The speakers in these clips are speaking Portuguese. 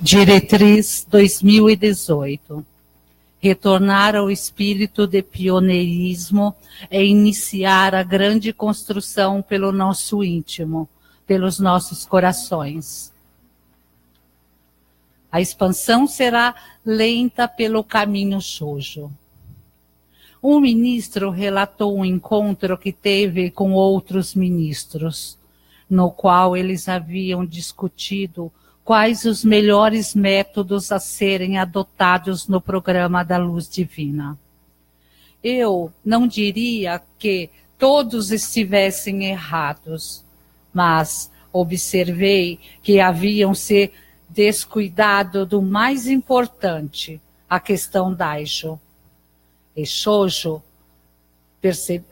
Diretriz 2018. Retornar ao espírito de pioneirismo é iniciar a grande construção pelo nosso íntimo, pelos nossos corações. A expansão será lenta pelo caminho Shoujo. Um ministro relatou um encontro que teve com outros ministros, no qual eles haviam discutido quais os melhores métodos a serem adotados no programa da Luz Divina. Eu não diria que todos estivessem errados, mas observei que haviam se descuidado do mais importante, a questão Daijo. E Shoujo, percebi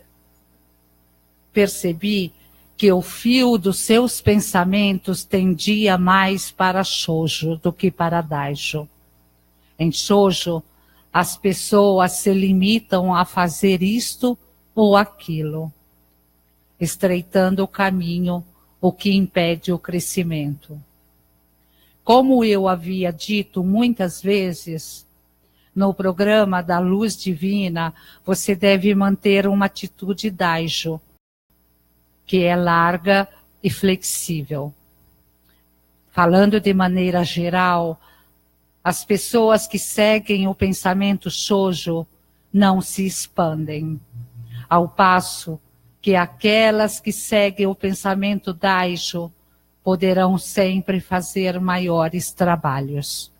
que o fio dos seus pensamentos tendia mais para Shoujo do que para Daijo. Em Shoujo, as pessoas se limitam a fazer isto ou aquilo, estreitando o caminho, o que impede o crescimento. Como eu havia dito muitas vezes, no programa da Luz Divina, você deve manter uma atitude Daijo, que é larga e flexível. Falando de maneira geral, as pessoas que seguem o pensamento Shoujo não se expandem, ao passo que aquelas que seguem o pensamento Daijo poderão sempre fazer maiores trabalhos.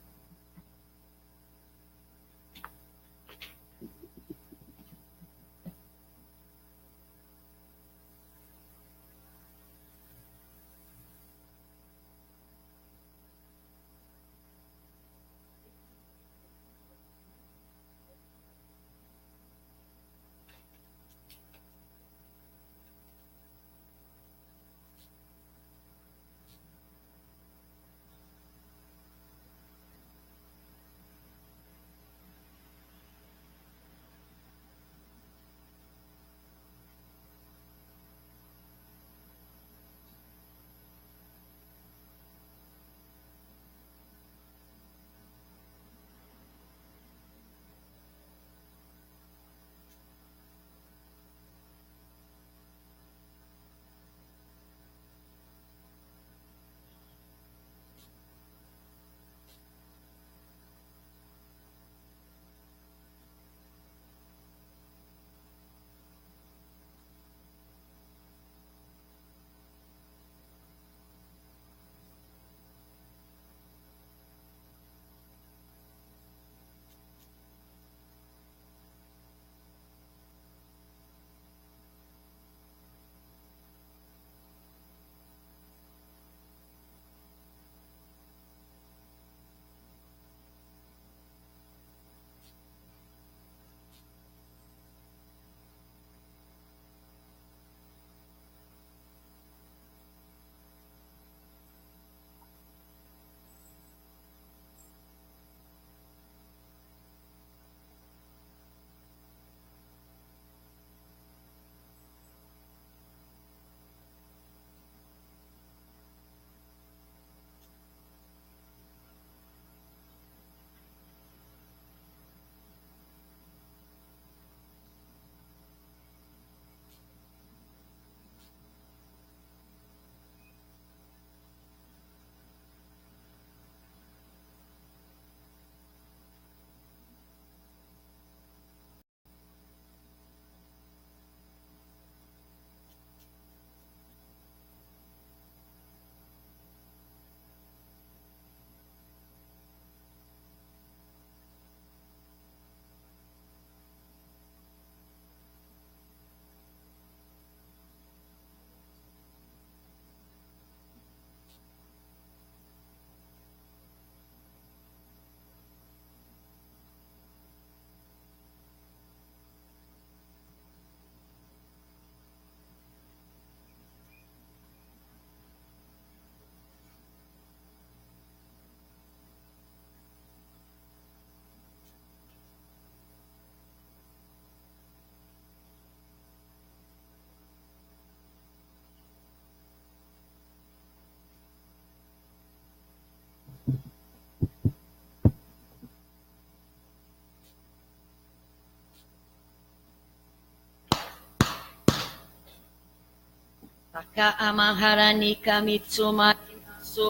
Aka amaharani kamitsumai nasu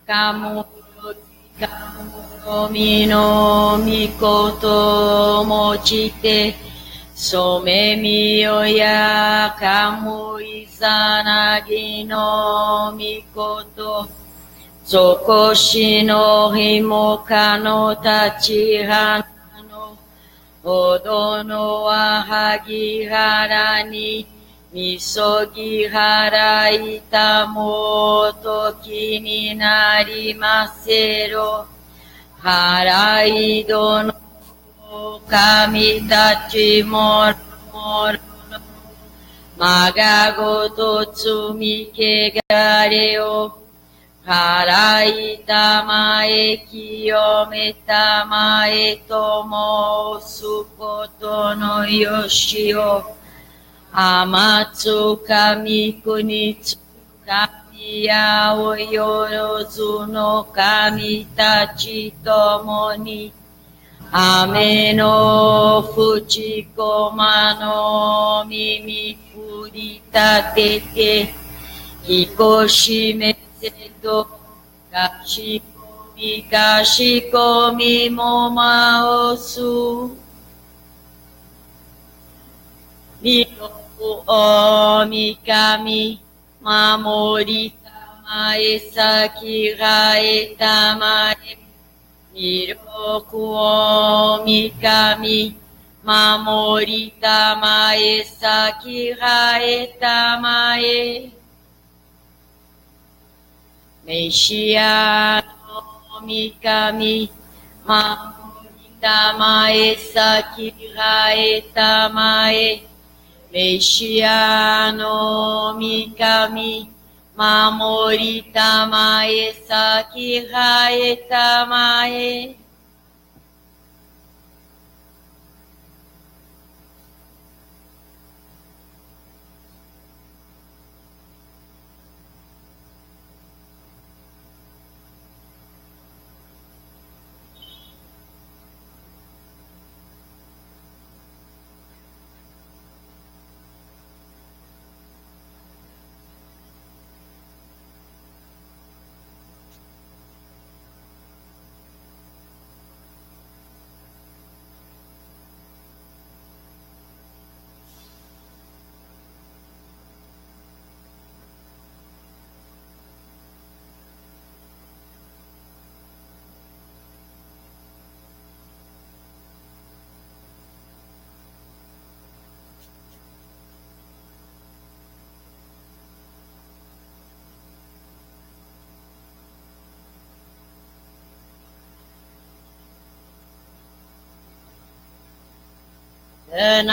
kamu mino mikoto mochite some miyoya kamu izanagi no mikoto Sokoshi no himoka no tachihana no odo no ahagihara ni misogihara itamoto ki ni narimasero haraido no kamitachi moro moro no magagoto tsumikegare o Harai tamae kiyome tamae tomo sukoto no yoshio amatsu kami kunitsu kami yao yorozu no kami tachi tomo ni ame no fujiko mano mimi furita tete hikoshime Seto kashikomi momaosu Miroku o mikami mamorita mae sakirae tamae Miroku o mikami mamorita mae sakirae tamae Meishia no mikami mamorita mae sakirae tamae Meishia no mikami mamorita mae sakirae tamae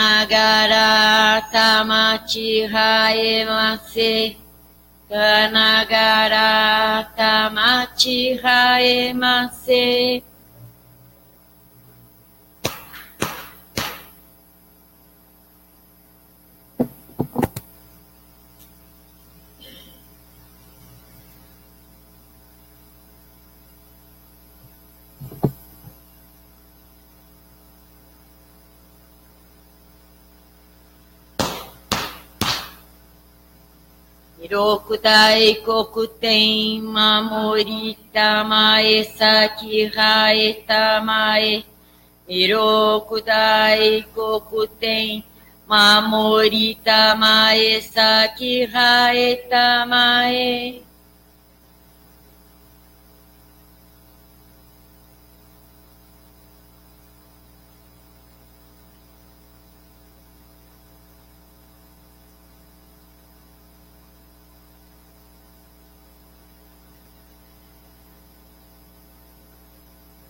Kanagara tamachi haemase Kanagara tamachi haemase Hirokudai kokuten mamorita mae sakirae tamae Hirokudai kokuten mamorita mae sakirae tamae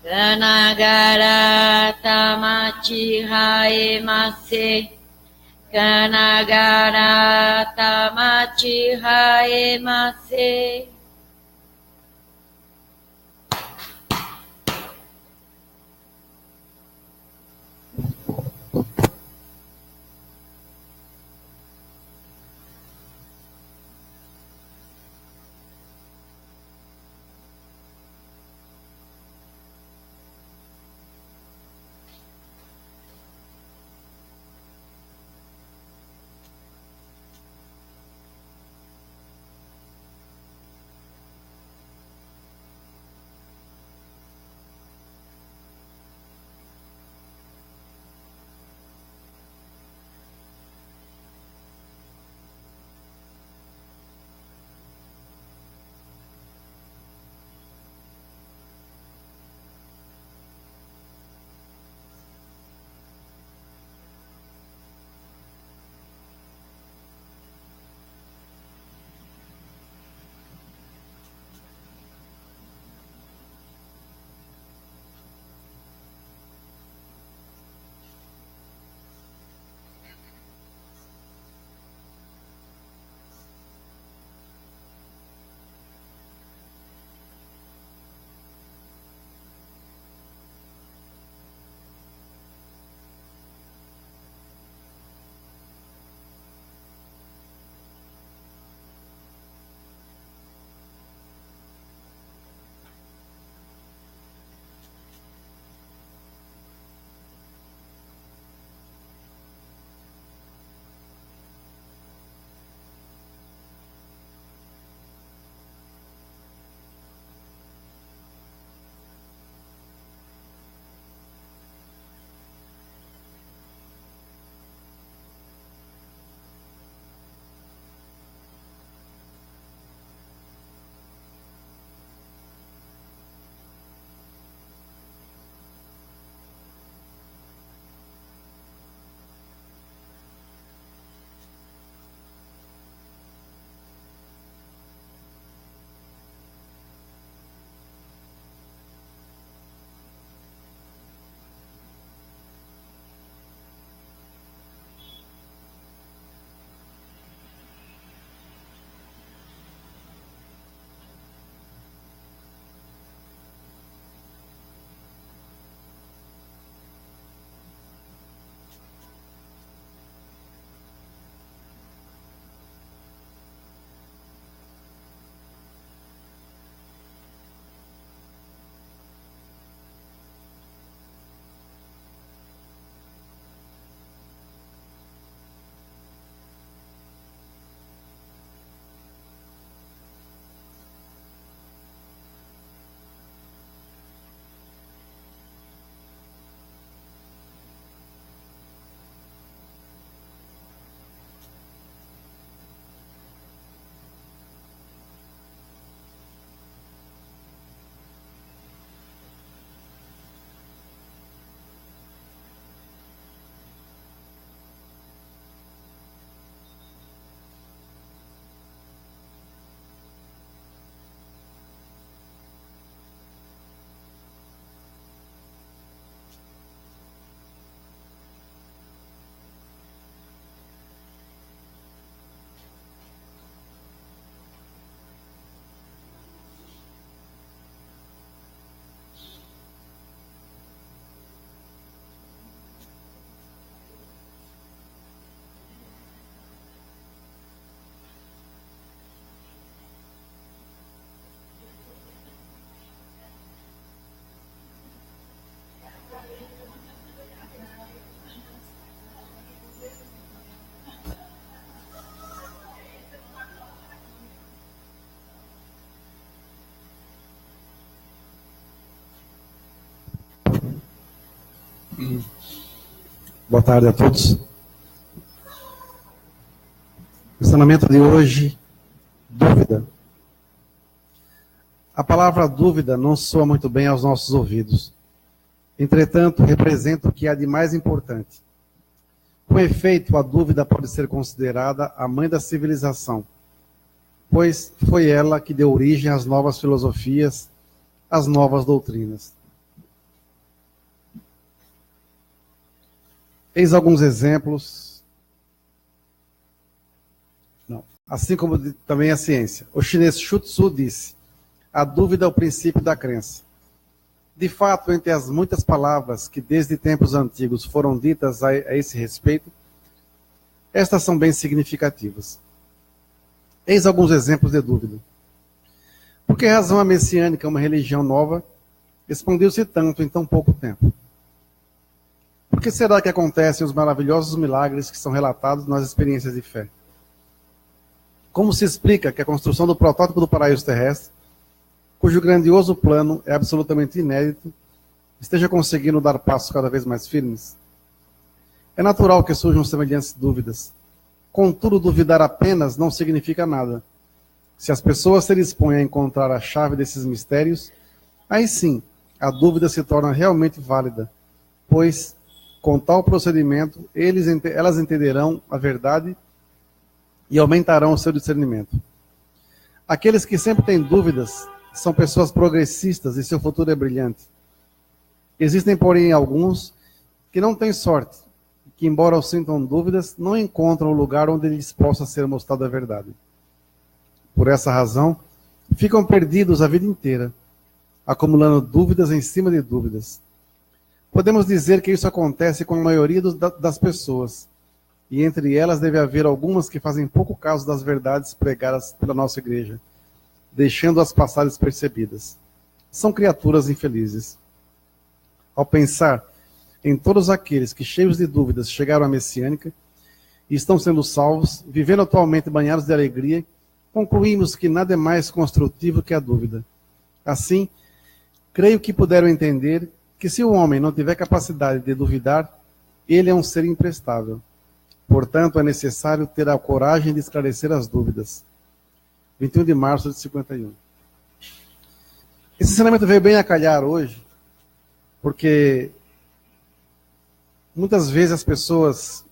Kanagara tamachi haemase Kanagara tamachi haemase Boa tarde a todos. O ensinamento de hoje, dúvida. A palavra dúvida não soa muito bem aos nossos ouvidos. Entretanto, representa o que há de mais importante. Com efeito, a dúvida pode ser considerada a mãe da civilização, pois foi ela que deu origem às novas filosofias, às novas doutrinas. Eis alguns exemplos. Não. Assim como também a ciência. O chinês Xu Tzu disse: a dúvida é o princípio da crença. De fato, entre as muitas palavras que desde tempos antigos foram ditas a esse respeito, estas são bem significativas. Eis alguns exemplos de dúvida. Por que razão a messiânica, uma religião nova, expandiu-se tanto em tão pouco tempo? Por que será que acontecem os maravilhosos milagres que são relatados nas experiências de fé? Como se explica que a construção do protótipo do paraíso terrestre, cujo grandioso plano é absolutamente inédito, esteja conseguindo dar passos cada vez mais firmes? É natural que surjam semelhantes dúvidas. Contudo, duvidar apenas não significa nada. Se as pessoas se dispõem a encontrar a chave desses mistérios, aí sim, a dúvida se torna realmente válida, pois, com tal procedimento, elas entenderão a verdade e aumentarão o seu discernimento. Aqueles que sempre têm dúvidas são pessoas progressistas e seu futuro é brilhante. Existem, porém, alguns que não têm sorte, que, embora sintam dúvidas, não encontram o lugar onde lhes possa ser mostrada a verdade. Por essa razão, ficam perdidos a vida inteira, acumulando dúvidas em cima de dúvidas. Podemos dizer que isso acontece com a maioria das pessoas, e entre elas deve haver algumas que fazem pouco caso das verdades pregadas pela nossa igreja, deixando-as passar despercebidas. São criaturas infelizes. Ao pensar em todos aqueles que, cheios de dúvidas, chegaram à messiânica e estão sendo salvos, vivendo atualmente banhados de alegria, concluímos que nada é mais construtivo que a dúvida. Assim, creio que puderam entender que se o homem não tiver capacidade de duvidar, ele é um ser imprestável. Portanto, é necessário ter a coragem de esclarecer as dúvidas. 21 de março de 51. Esse ensinamento veio bem a calhar hoje, porque muitas vezes as pessoas,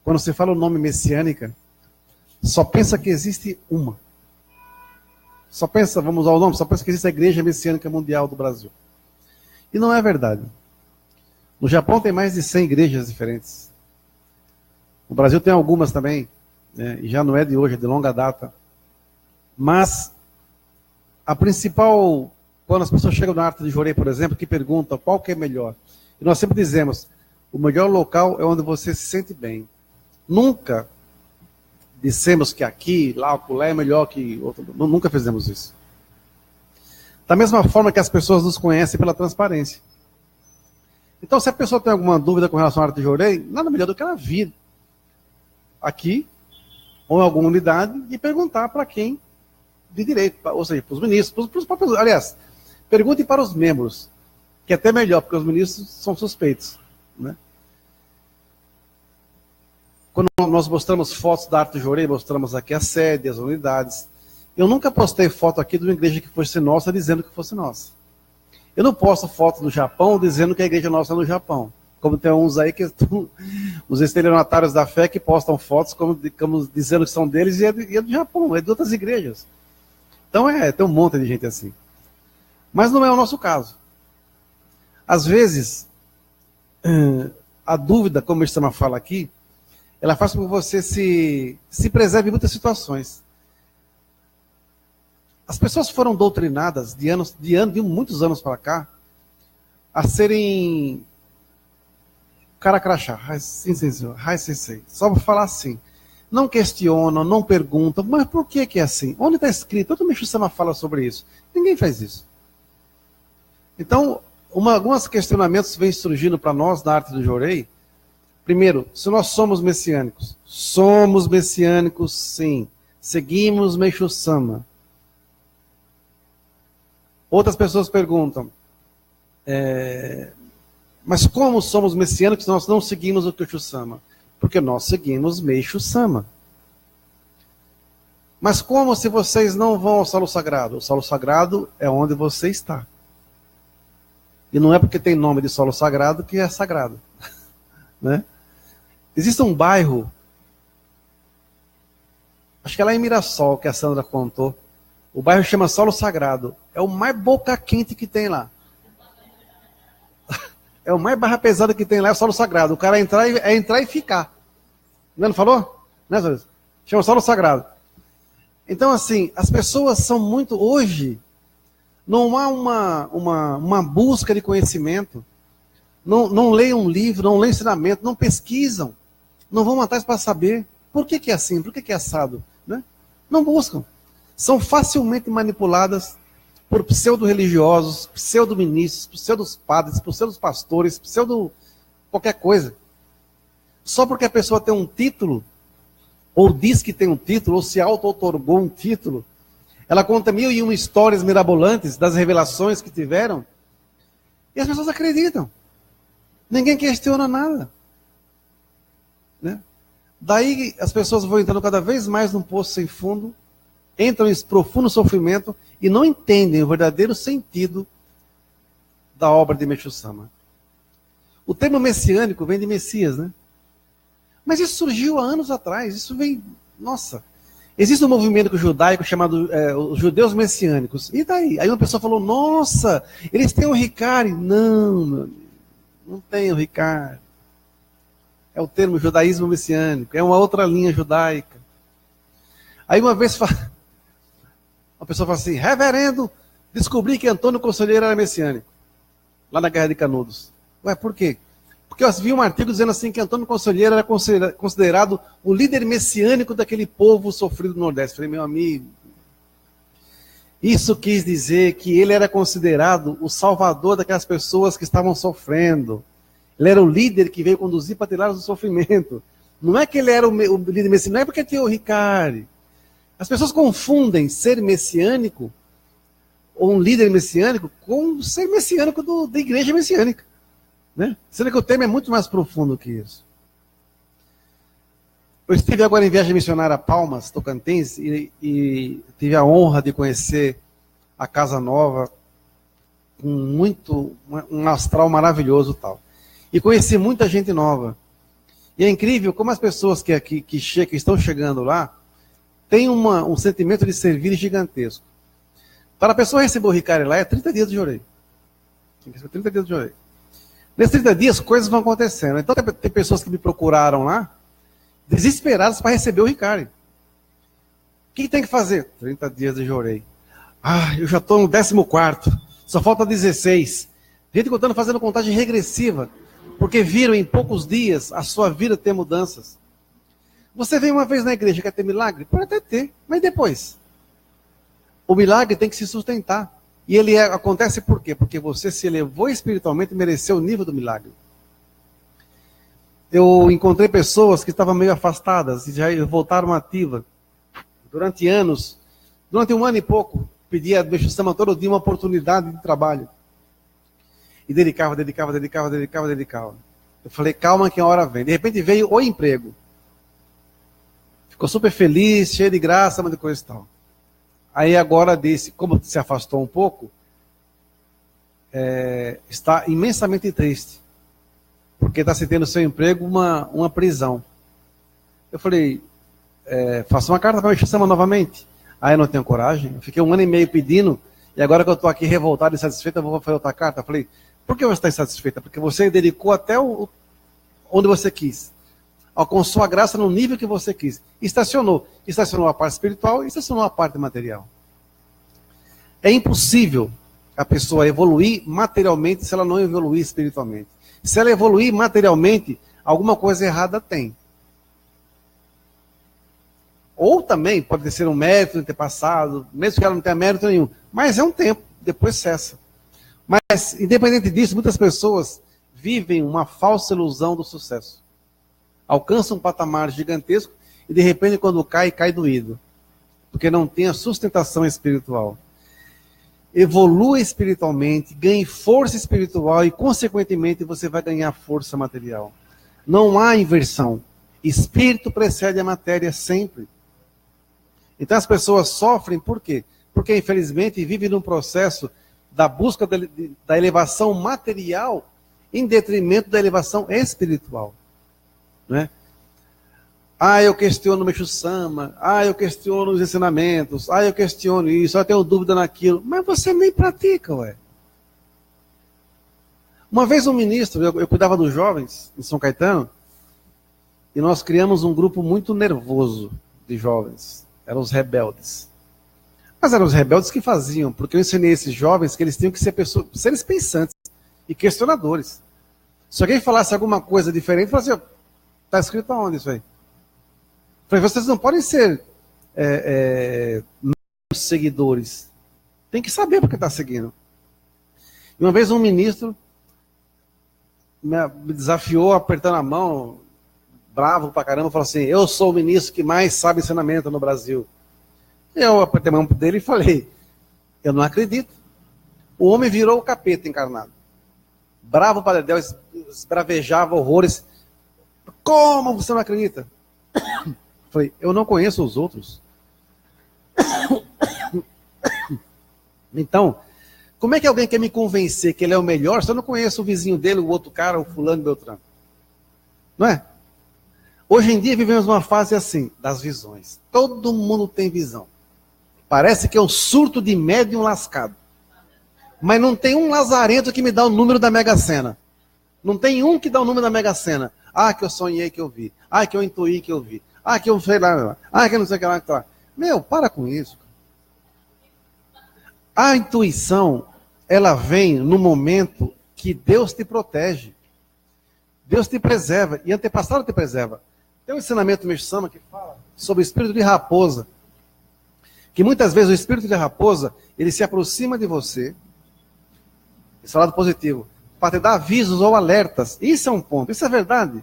quando se fala o nome messiânica, só pensa que existe uma. Só pensa, vamos usar o nome, só pensa que existe a Igreja Messiânica Mundial do Brasil. E não é verdade. No Japão tem mais de 100 igrejas diferentes. No Brasil tem algumas também, né, e já não é de hoje, é de longa data. Mas a principal, quando as pessoas chegam na Arte de Jorei, por exemplo, que perguntam qual que é melhor, e nós sempre dizemos, o melhor local é onde você se sente bem. Nunca dissemos que aqui, lá, acolá é melhor que outro. Nunca fizemos isso. Da mesma forma que as pessoas nos conhecem pela transparência. Então, se a pessoa tem alguma dúvida com relação à Arte de Jorei, nada melhor do que ela vir aqui, ou em alguma unidade, e perguntar para quem de direito, ou seja, para os ministros, para os próprios. Aliás, pergunte para os membros, que é até melhor, porque os ministros são suspeitos, né? Quando nós mostramos fotos da Arte de Jorei, mostramos aqui a sede, as unidades. Eu nunca postei foto aqui de uma igreja que fosse nossa, dizendo que fosse nossa. Eu não posto foto do Japão dizendo que a igreja nossa é no Japão. Como tem uns aí que estão, os estelionatários da fé que postam fotos como dizendo que são deles e é do Japão, é de outras igrejas. Então tem um monte de gente assim. Mas não é o nosso caso. Às vezes, a dúvida, como o Estama fala aqui, ela faz com que você se preserve em muitas situações. As pessoas foram doutrinadas de muitos anos para cá a serem cara crachá, sim, senhor, sensei. Só para falar assim. Não questionam, não perguntam, mas por que é assim? Onde está escrito? Todo Meixo Sama fala sobre isso. Ninguém faz isso. Então, alguns questionamentos vêm surgindo para nós na Arte do Jorei. Primeiro, se nós somos messiânicos. Somos messiânicos, sim. Seguimos Meixo Sama. Outras pessoas perguntam, Mas como somos messiânicos, nós não seguimos o Kyoto Sama? Porque nós seguimos Meishu Sama. Mas como se vocês não vão ao solo sagrado? O solo sagrado é onde você está. E não é porque tem nome de solo sagrado que é sagrado. Né? Existe um bairro, acho que é lá em Mirassol, que a Sandra contou. O bairro chama Solo Sagrado. É o mais boca quente que tem lá. É o mais barra pesada que tem lá, é o Solo Sagrado. O cara entrar e ficar. Não falou? Né, Sandra? Chama Solo Sagrado. Então, assim, as pessoas são muito... Hoje, não há uma busca de conhecimento. Não leiam um livro, não leiam ensinamento, não pesquisam. Não vão atrás para saber por que é assim, por que é assado. Né? Não buscam. São facilmente manipuladas por pseudo-religiosos, pseudo-ministros, pseudo-padres, pseudo-pastores, pseudo qualquer coisa. Só porque a pessoa tem um título, ou diz que tem um título, ou se auto-otorgou um título, ela conta 1001 histórias mirabolantes das revelações que tiveram, e as pessoas acreditam. Ninguém questiona nada. Né? Daí as pessoas vão entrando cada vez mais num poço sem fundo, entram em profundo sofrimento e não entendem o verdadeiro sentido da obra de Meishu Sama. O termo messiânico vem de Messias, né? Mas isso surgiu há anos atrás. Isso vem... Nossa! Existe um movimento judaico chamado os judeus messiânicos. E daí? Aí uma pessoa falou, nossa, eles têm o Ricari. Não, meu amigo, não tem o Ricari. É o termo judaísmo messiânico. É uma outra linha judaica. Aí uma vez... Uma pessoa fala assim, reverendo, descobri que Antônio Conselheiro era messiânico. Lá na Guerra de Canudos. Ué, por quê? Porque eu vi um artigo dizendo assim que Antônio Conselheiro era considerado o líder messiânico daquele povo sofrido do Nordeste. Falei, meu amigo, isso quis dizer que ele era considerado o salvador daquelas pessoas que estavam sofrendo. Ele era o líder que veio conduzir para tirar do sofrimento. Não é que ele era o líder messiânico, não é porque tinha o Ricari. As pessoas confundem ser messiânico, ou um líder messiânico, com ser messiânico da igreja messiânica. Né? Sendo que o tema é muito mais profundo que isso. Eu estive agora em viagem missionária a Palmas, Tocantins, e tive a honra de conhecer a Casa Nova, com um astral maravilhoso e tal. E conheci muita gente nova. E é incrível como as pessoas que estão chegando lá, tem um sentimento de servir gigantesco. Para a pessoa receber o Ricari lá, é 30 dias de jorei. Tem que ser 30 dias de jorei. Nesses 30 dias, coisas vão acontecendo. Então, tem pessoas que me procuraram lá, desesperadas para receber o Ricari. O que tem que fazer? 30 dias de jorei. Ah, eu já estou no 14º, só falta 16. Gente contando, fazendo contagem regressiva, porque viram em poucos dias a sua vida ter mudanças. Você vem uma vez na igreja, quer ter milagre? Pode até ter, mas depois? O milagre tem que se sustentar. E ele acontece por quê? Porque você se elevou espiritualmente e mereceu o nível do milagre. Eu encontrei pessoas que estavam meio afastadas e já voltaram ativas. Durante anos, durante 1 ano e pouco, pedia a Meishu Sama todo dia uma oportunidade de trabalho. E dedicava. Eu falei, calma que a hora vem. De repente veio o emprego. Ficou super feliz, cheio de graça, mas de coisa e tal. Aí agora disse, como se afastou um pouco, está imensamente triste. Porque está sentindo seu emprego uma prisão. Eu falei, faça uma carta para Meishu Sama novamente. Aí eu não tenho coragem. Eu fiquei 1 ano e meio pedindo, e agora que eu estou aqui revoltado e insatisfeito, eu vou fazer outra carta. Eu falei, por que você está insatisfeita? Porque você dedicou até onde você quis. Alcançou a graça no nível que você quis. Estacionou a parte espiritual e estacionou a parte material. É impossível a pessoa evoluir materialmente se ela não evoluir espiritualmente. Se ela evoluir materialmente, alguma coisa errada tem. Ou também pode ser um mérito de ter passado, mesmo que ela não tenha mérito nenhum. Mas é um tempo, depois cessa. Mas, independente disso, muitas pessoas vivem uma falsa ilusão do sucesso. Alcança um patamar gigantesco e de repente quando cai doído. Porque não tem a sustentação espiritual. evolua espiritualmente, ganhe força espiritual e, consequentemente, você vai ganhar força material. Não há inversão. Espírito precede a matéria sempre. Então as pessoas sofrem por quê? Porque, infelizmente, vivem num processo da busca da elevação material em detrimento da elevação espiritual. Né? Eu questiono o Meixo Sama, eu questiono os ensinamentos, eu questiono isso, eu tenho dúvida naquilo. Mas você nem pratica, ué. Uma vez um ministro, eu cuidava dos jovens em São Caetano, e nós criamos um grupo muito nervoso de jovens. Eram os rebeldes. Mas eram os rebeldes que faziam, porque eu ensinei esses jovens que eles tinham que ser seres pensantes e questionadores. Se alguém falasse alguma coisa diferente, eu falava assim, está escrito aonde isso aí? Eu falei, vocês não podem ser seguidores. Tem que saber porque está seguindo. E uma vez um ministro me desafiou apertando a mão, bravo pra caramba, falou assim, eu sou o ministro que mais sabe ensinamento no Brasil. Eu apertei a mão dele e falei, eu não acredito. O homem virou o capeta encarnado. Bravo para Deus, esbravejava horrores. Como você não acredita? Falei, eu não conheço os outros. Então, como é que alguém quer me convencer que ele é o melhor se eu não conheço o vizinho dele, o outro cara, o fulano, Beltrano? Não é? Hoje em dia vivemos uma fase assim, das visões. Todo mundo tem visão. Parece que é um surto de médium lascado. Mas não tem um lazarento que me dá o número da Mega Sena. Não tem um que dá o número da Mega Sena. Que eu sonhei que eu vi. Que eu intuí que eu vi. Que eu sei lá. Que eu não sei o que lá que tá. Meu, para com isso. A intuição, ela vem no momento que Deus te protege. Deus te preserva. E antepassado te preserva. Tem um ensinamento do Meixo Sama que fala sobre o espírito de raposa. Que muitas vezes o espírito de raposa, ele se aproxima de você, esse é o lado positivo, para te dar avisos ou alertas. Isso é um ponto, isso é verdade.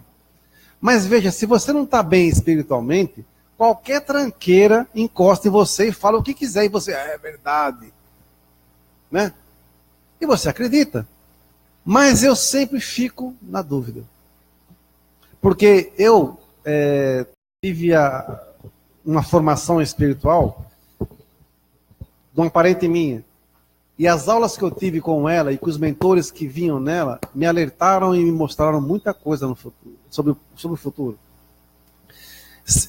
Mas veja, se você não está bem espiritualmente, qualquer tranqueira encosta em você e fala o que quiser, e você, é verdade. Né? E você acredita. Mas eu sempre fico na dúvida. Porque eu tive uma formação espiritual de uma parente minha. E as aulas que eu tive com ela e com os mentores que vinham nela me alertaram e me mostraram muita coisa no futuro, sobre o futuro.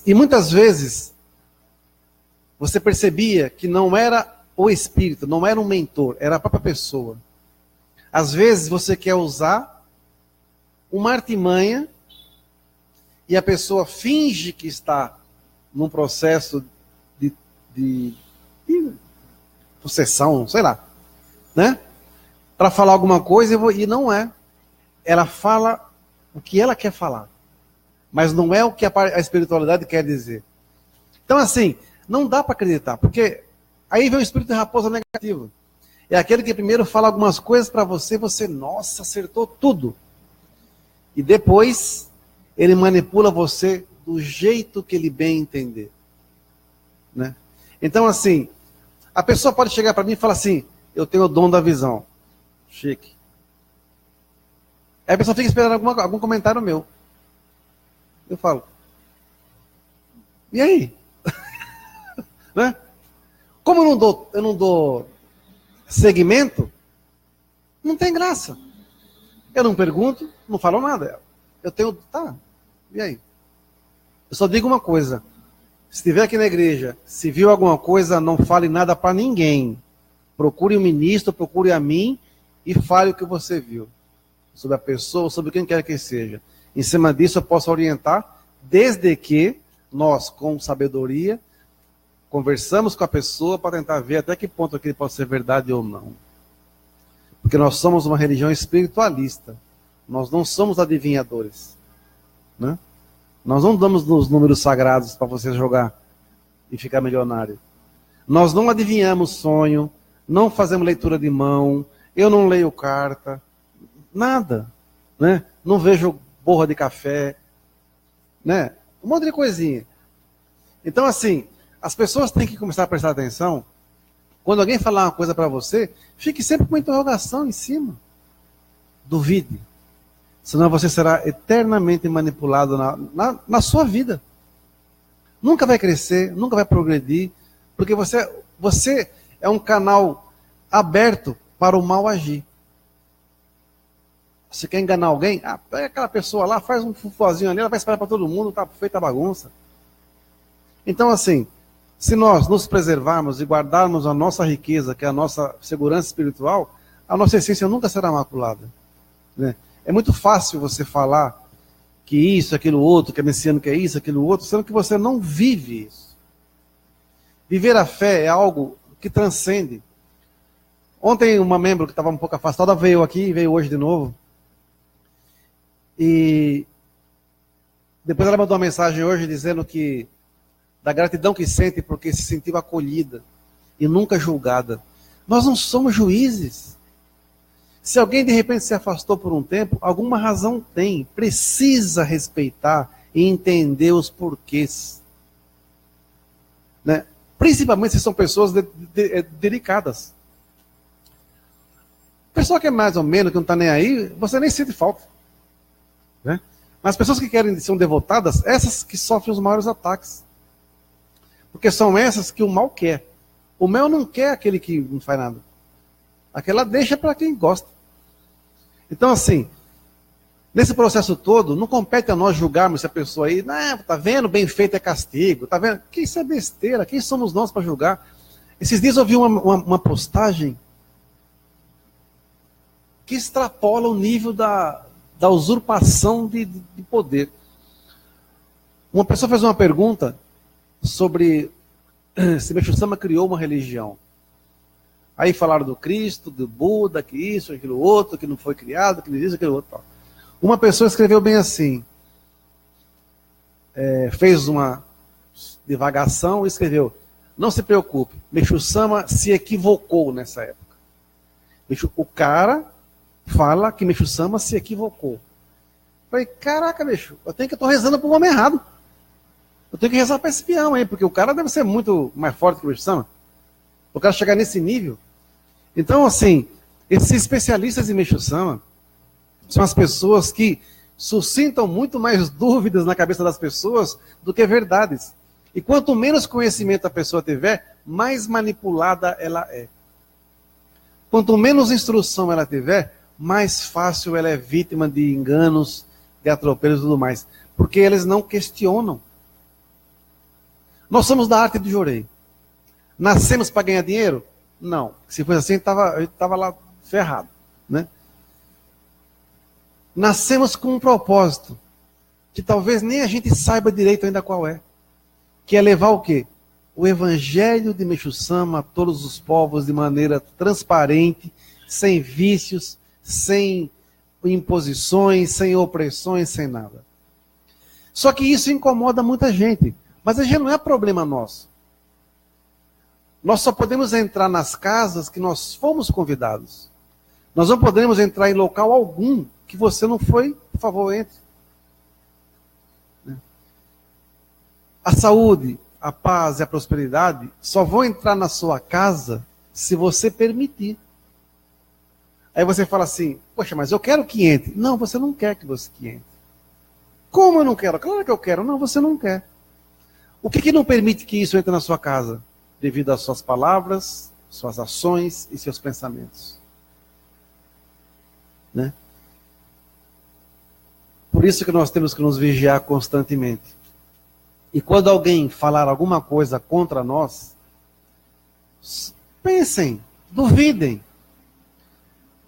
E muitas vezes você percebia que não era o espírito, não era um mentor, era a própria pessoa. Às vezes você quer usar uma artimanha e a pessoa finge que está num processo de possessão, sei lá, né? Para falar alguma coisa e não é. Ela fala o que ela quer falar, mas não é o que a espiritualidade quer dizer. Então, assim, não dá para acreditar, porque aí vem o espírito de raposa negativo. É aquele que primeiro fala algumas coisas para você, nossa, acertou tudo. E depois ele manipula você do jeito que ele bem entender. Né? Então, assim, a pessoa pode chegar para mim e falar assim, eu tenho o dom da visão. Chique. Aí a pessoa fica esperando algum comentário meu. Eu falo, e aí? Né? Como eu não dou segmento, não tem graça. Eu não pergunto, não falo nada. Eu tenho, tá, e aí? Eu só digo uma coisa, se estiver aqui na igreja, se viu alguma coisa, não fale nada para ninguém. Procure o ministro, procure a mim e fale o que você viu. Sobre a pessoa, sobre quem quer que seja. Em cima disso eu posso orientar, desde que nós, com sabedoria, conversamos com a pessoa para tentar ver até que ponto aquilo pode ser verdade ou não. Porque nós somos uma religião espiritualista. Nós não somos adivinhadores. Né? Nós não damos nos números sagrados para você jogar e ficar milionário. Nós não adivinhamos sonho, não fazemos leitura de mão, eu não leio carta, nada. Né? Não vejo borra de café, né? Um monte de coisinha. Então, assim, as pessoas têm que começar a prestar atenção Quando alguém falar uma coisa para você, fique sempre com uma interrogação em cima. Duvide. Senão você será eternamente manipulado na sua vida. Nunca vai crescer, nunca vai progredir, porque você é um canal aberto para o mal agir. Você quer enganar alguém? Pega aquela pessoa lá, faz um fufuazinho ali, ela vai espalhar para todo mundo, tá feita a bagunça. Então, assim, se nós nos preservarmos e guardarmos a nossa riqueza, que é a nossa segurança espiritual, a nossa essência nunca será maculada. Né? É muito fácil você falar que isso, aquilo outro, que é messiânico, que é isso, aquilo outro, sendo que você não vive isso. Viver a fé é algo que transcende. Ontem uma membro que estava um pouco afastada veio aqui, veio hoje de novo. E depois ela mandou uma mensagem hoje dizendo que da gratidão que sente porque se sentiu acolhida e nunca julgada. Nós não somos juízes. Se alguém de repente se afastou por um tempo, alguma razão tem. Precisa respeitar e entender os porquês. Né? Principalmente se são pessoas delicadas. Pessoa que é mais ou menos, que não está nem aí, você nem sente falta. Né? Mas as pessoas que querem ser devotadas, essas que sofrem os maiores ataques. Porque são essas que o mal quer. O mal não quer aquele que não faz nada. Aquela deixa para quem gosta. Então, assim, nesse processo todo, não compete a nós julgarmos se a pessoa aí, não, tá vendo, bem feito é castigo, tá vendo? Que isso é besteira, quem somos nós para julgar? Esses dias eu vi uma postagem que extrapola o nível da usurpação de poder. Uma pessoa fez uma pergunta sobre se Meixo Sama criou uma religião. Aí falaram do Cristo, do Buda, que isso, aquilo outro, que não foi criado, que isso, aquilo outro. Uma pessoa escreveu bem assim, fez uma divagação e escreveu: não se preocupe, Meixo Sama se equivocou nessa época. O cara fala que Meixo Sama se equivocou. Falei, caraca, Meixo, eu estou rezando para o homem errado. Eu tenho que rezar para esse peão aí, porque o cara deve ser muito mais forte que o Meixo Sama. O cara chegar nesse nível. Então, assim, esses especialistas em Meixo Sama são as pessoas que suscitam muito mais dúvidas na cabeça das pessoas do que verdades. E quanto menos conhecimento a pessoa tiver, mais manipulada ela é. Quanto menos instrução ela tiver, mais fácil ela é vítima de enganos, de atropelos e tudo mais. Porque eles não questionam. Nós somos da arte do jorei. Nascemos para ganhar dinheiro? Não. Se fosse assim, a gente estava lá ferrado. Né? Nascemos com um propósito, que talvez nem a gente saiba direito ainda qual é. Que é levar o quê? O evangelho de Meixo Sama a todos os povos de maneira transparente, sem vícios, sem imposições, sem opressões, sem nada. Só que isso incomoda muita gente. Mas já não é problema nosso. Nós só podemos entrar nas casas que nós fomos convidados. Nós não podemos entrar em local algum que você não foi, por favor, entre. A saúde, a paz e a prosperidade só vão entrar na sua casa se você permitir. Aí você fala assim, poxa, mas eu quero que entre. Não, você não quer que você entre. Como eu não quero? Claro que eu quero. Não, você não quer. O que não permite que isso entre na sua casa? Devido às suas palavras, suas ações e seus pensamentos. Né? Por isso que nós temos que nos vigiar constantemente. E quando alguém falar alguma coisa contra nós, pensem, duvidem.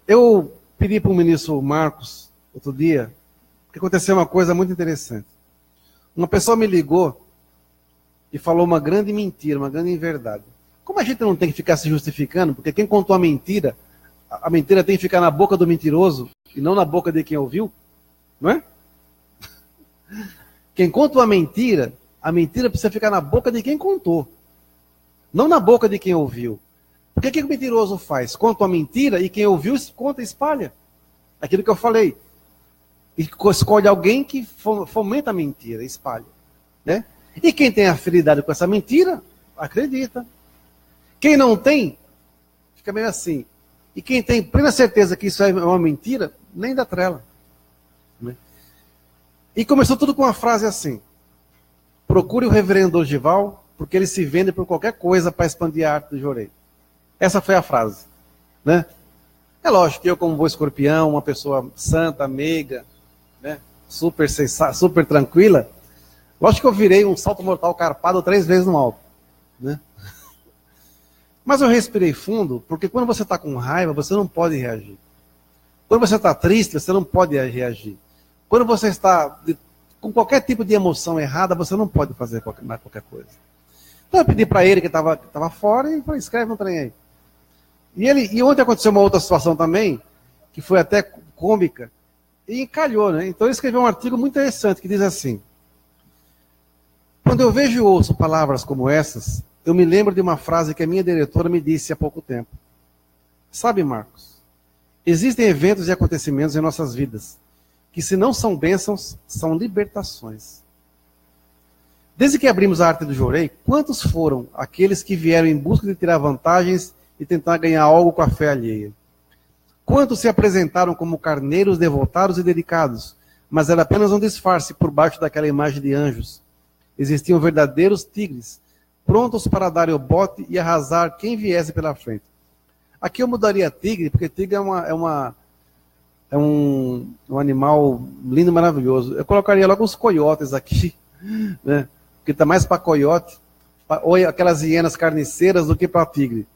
Eu pedi para o ministro Marcos, outro dia, que aconteceu uma coisa muito interessante. Uma pessoa me ligou e falou uma grande mentira, uma grande inverdade. Como a gente não tem que ficar se justificando, porque quem contou a mentira tem que ficar na boca do mentiroso e não na boca de quem ouviu, não é? Quem conta uma mentira, a mentira precisa ficar na boca de quem contou, não na boca de quem ouviu. Porque o que o mentiroso faz? Conta uma mentira e quem ouviu conta e espalha. Aquilo que eu falei. E escolhe alguém que fomenta a mentira, espalha. E quem tem afinidade com essa mentira, acredita. Quem não tem, fica meio assim. E quem tem plena certeza que isso é uma mentira, nem dá trela. Né? E começou tudo com uma frase assim: procure o reverendo Dorival, porque ele se vende por qualquer coisa para expandir a arte do Jorei. Essa foi a frase. Né? É lógico que eu, como bom escorpião, uma pessoa santa, meiga, né? super tranquila, lógico que eu virei um salto mortal carpado 3 vezes no alto. Né? Mas eu respirei fundo, porque quando você está com raiva, você não pode reagir. Quando você está triste, você não pode reagir. Quando você está com qualquer tipo de emoção errada, você não pode fazer qualquer coisa. Então eu pedi para ele que estava fora e falei: escreve um trem aí. E ontem aconteceu uma outra situação também, que foi até cômica, e encalhou, né? Então ele escreveu um artigo muito interessante que diz assim: quando eu vejo e ouço palavras como essas, eu me lembro de uma frase que a minha diretora me disse há pouco tempo. Sabe, Marcos, existem eventos e acontecimentos em nossas vidas que, se não são bênçãos, são libertações. Desde que abrimos a arte do Jorei, quantos foram aqueles que vieram em busca de tirar vantagens e tentar ganhar algo com a fé alheia? Quantos se apresentaram como carneiros devotados e dedicados, mas era apenas um disfarce por baixo daquela imagem de anjos? Existiam verdadeiros tigres, prontos para dar o bote e arrasar quem viesse pela frente. Aqui eu mudaria tigre, porque tigre é um animal lindo e maravilhoso. Eu colocaria logo uns coiotes aqui, né? Porque está mais para coiote, ou aquelas hienas carniceiras, do que para tigre.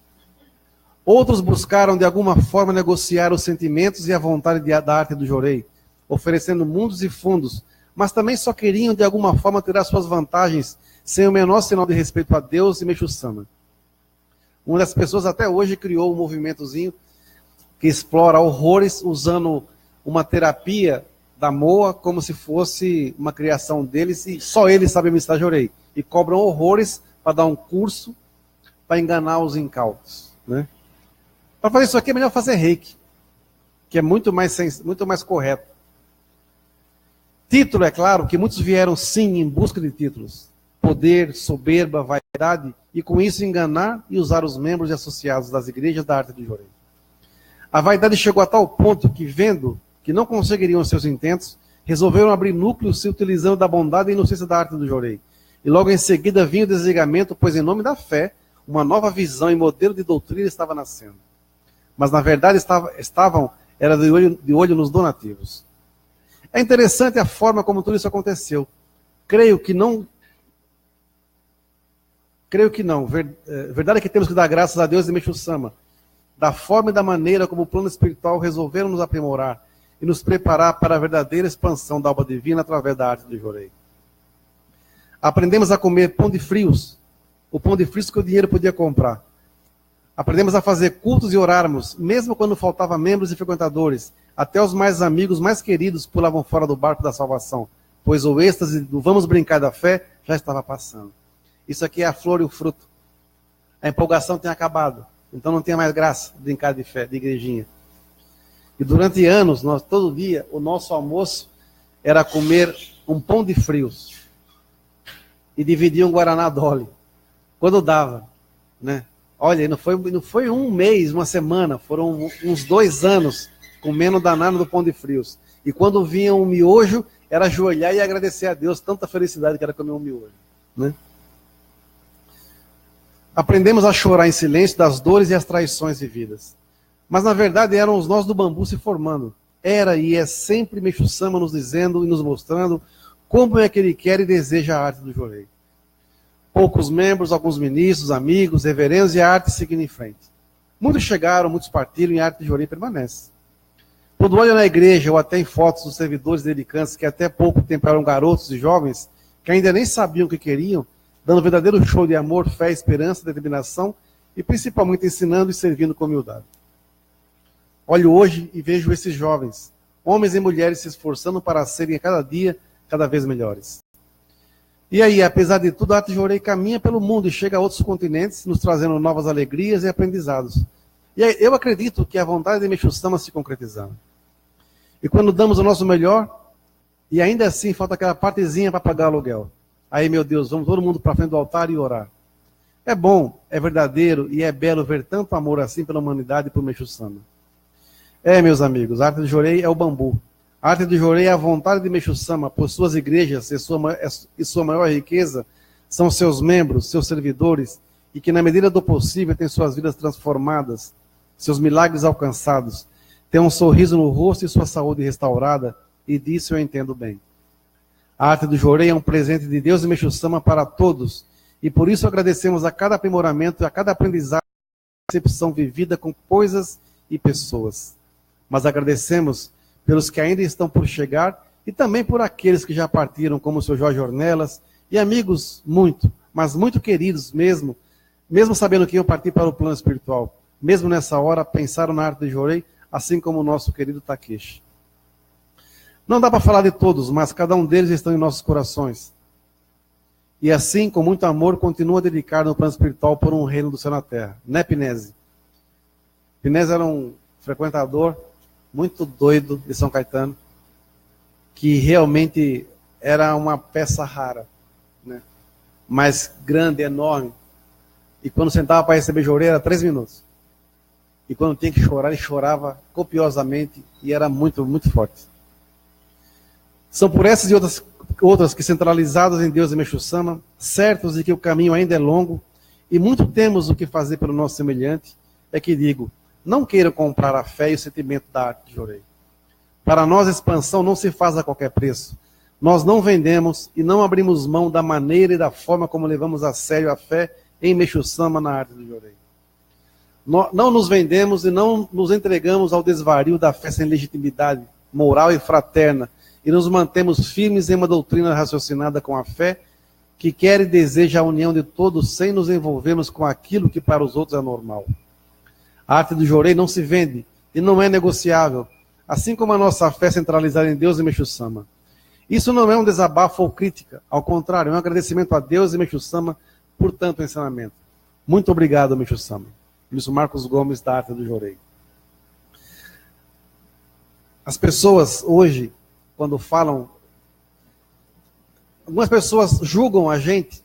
Outros buscaram de alguma forma negociar os sentimentos e a vontade da arte do Jorei, oferecendo mundos e fundos, mas também só queriam de alguma forma tirar suas vantagens sem o menor sinal de respeito a Deus e Meixo Sama. Uma das pessoas até hoje criou um movimentozinho que explora horrores usando uma terapia da Moa como se fosse uma criação deles e só eles sabem ministrar Jorei. E cobram horrores para dar um curso para enganar os incautos. Né? Para fazer isso aqui é melhor fazer reiki, que é muito mais correto. Título, é claro, que muitos vieram sim em busca de títulos. Poder, soberba, vaidade, e com isso enganar e usar os membros e associados das igrejas da arte do Jorei. A vaidade chegou a tal ponto que, vendo que não conseguiriam seus intentos, resolveram abrir núcleos se utilizando da bondade e inocência da arte do Jorei. E logo em seguida vinha o desligamento, pois em nome da fé, uma nova visão e modelo de doutrina estava nascendo. Mas na verdade era de olho nos donativos. É interessante a forma como tudo isso aconteceu. Creio que não. Verdade é que temos que dar graças a Deus e Meixo Sama, da forma e da maneira como o plano espiritual resolveram nos aprimorar e nos preparar para a verdadeira expansão da alma divina através da arte do Jorei. Aprendemos a comer pão de frios, o pão de frios que o dinheiro podia comprar. Aprendemos a fazer cultos e orarmos, mesmo quando faltava membros e frequentadores. Até os mais amigos, mais queridos, pulavam fora do barco da salvação, pois o êxtase do vamos brincar da fé já estava passando. Isso aqui é a flor e o fruto. A empolgação tem acabado. Então não tem mais graça brincar de fé, de igrejinha. E durante anos, todo dia, o nosso almoço era comer um pão de frios. E dividir um Guaraná Dolly. Quando dava. Né? Olha, não foi um mês, uma semana. Foram uns 2 anos comendo danado do pão de frios. E quando vinha um miojo, era ajoelhar e agradecer a Deus. Tanta felicidade que era comer um miojo. Né? Aprendemos a chorar em silêncio das dores e as traições vividas. Mas, na verdade, eram os nós do bambu se formando. Era e é sempre Meixo Sama nos dizendo e nos mostrando como é que ele quer e deseja a arte do Jorei. Poucos membros, alguns ministros, amigos, reverendos, e a arte seguindo em frente. Muitos chegaram, muitos partiram e a arte do Jorei permanece. Quando olho na igreja ou até em fotos dos servidores dedicantes que até pouco tempo eram garotos e jovens, que ainda nem sabiam o que queriam, dando verdadeiro show de amor, fé, esperança, determinação e principalmente ensinando e servindo com humildade. Olho hoje e vejo esses jovens, homens e mulheres se esforçando para serem a cada dia cada vez melhores. E aí, apesar de tudo, a arte do Jorei caminha pelo mundo e chega a outros continentes, nos trazendo novas alegrias e aprendizados. E aí, eu acredito que a vontade de Meixo Sama se concretizando. E quando damos o nosso melhor, e ainda assim falta aquela partezinha para pagar o aluguel. Aí, meu Deus, vamos todo mundo para frente do altar e orar. É bom, é verdadeiro e é belo ver tanto amor assim pela humanidade e por Meixo Sama. Meus amigos, a arte do Jorei é o bambu. A arte do Jorei é a vontade de Meixo Sama por suas igrejas e sua maior riqueza são seus membros, seus servidores, e que na medida do possível têm suas vidas transformadas, seus milagres alcançados, têm um sorriso no rosto e sua saúde restaurada, e disso eu entendo bem. A arte do Jorei é um presente de Deus e Meixo Sama para todos, e por isso agradecemos a cada aprimoramento e a cada aprendizado e percepção vivida com coisas e pessoas. Mas agradecemos pelos que ainda estão por chegar e também por aqueles que já partiram, como o Sr. Jorge Ornelas, e amigos muito, mas muito queridos mesmo sabendo que iam partir para o plano espiritual. Mesmo nessa hora, pensaram na arte do Jorei, assim como o nosso querido Takeshi. Não dá para falar de todos, mas cada um deles estão em nossos corações. E assim, com muito amor, continua a dedicar no plano espiritual por um reino do céu na terra. Né, Pinese? Pinese era um frequentador muito doido de São Caetano, que realmente era uma peça rara, né? Mas grande, enorme. E quando sentava para receber Jorei, era 3 minutos. E quando tinha que chorar, ele chorava copiosamente e era muito, muito forte. São por essas e outras que, centralizadas em Deus e Meixo Sama, certos de que o caminho ainda é longo e muito temos o que fazer pelo nosso semelhante, é que digo, não queiram comprar a fé e o sentimento da arte de Jorei. Para nós, a expansão não se faz a qualquer preço. Nós não vendemos e não abrimos mão da maneira e da forma como levamos a sério a fé em Meixo Sama na arte do Jorei. Não nos vendemos e não nos entregamos ao desvario da fé sem legitimidade moral e fraterna, e nos mantemos firmes em uma doutrina raciocinada com a fé, que quer e deseja a união de todos sem nos envolvermos com aquilo que para os outros é normal. A arte do Jorei não se vende e não é negociável, assim como a nossa fé centralizada em Deus e Meixo Sama. Isso não é um desabafo ou crítica, ao contrário, é um agradecimento a Deus e Meixo Sama por tanto ensinamento. Muito obrigado, Meixo Sama. Isso, Marcos Gomes, da arte do Jorei. As pessoas hoje, quando falam, algumas pessoas julgam a gente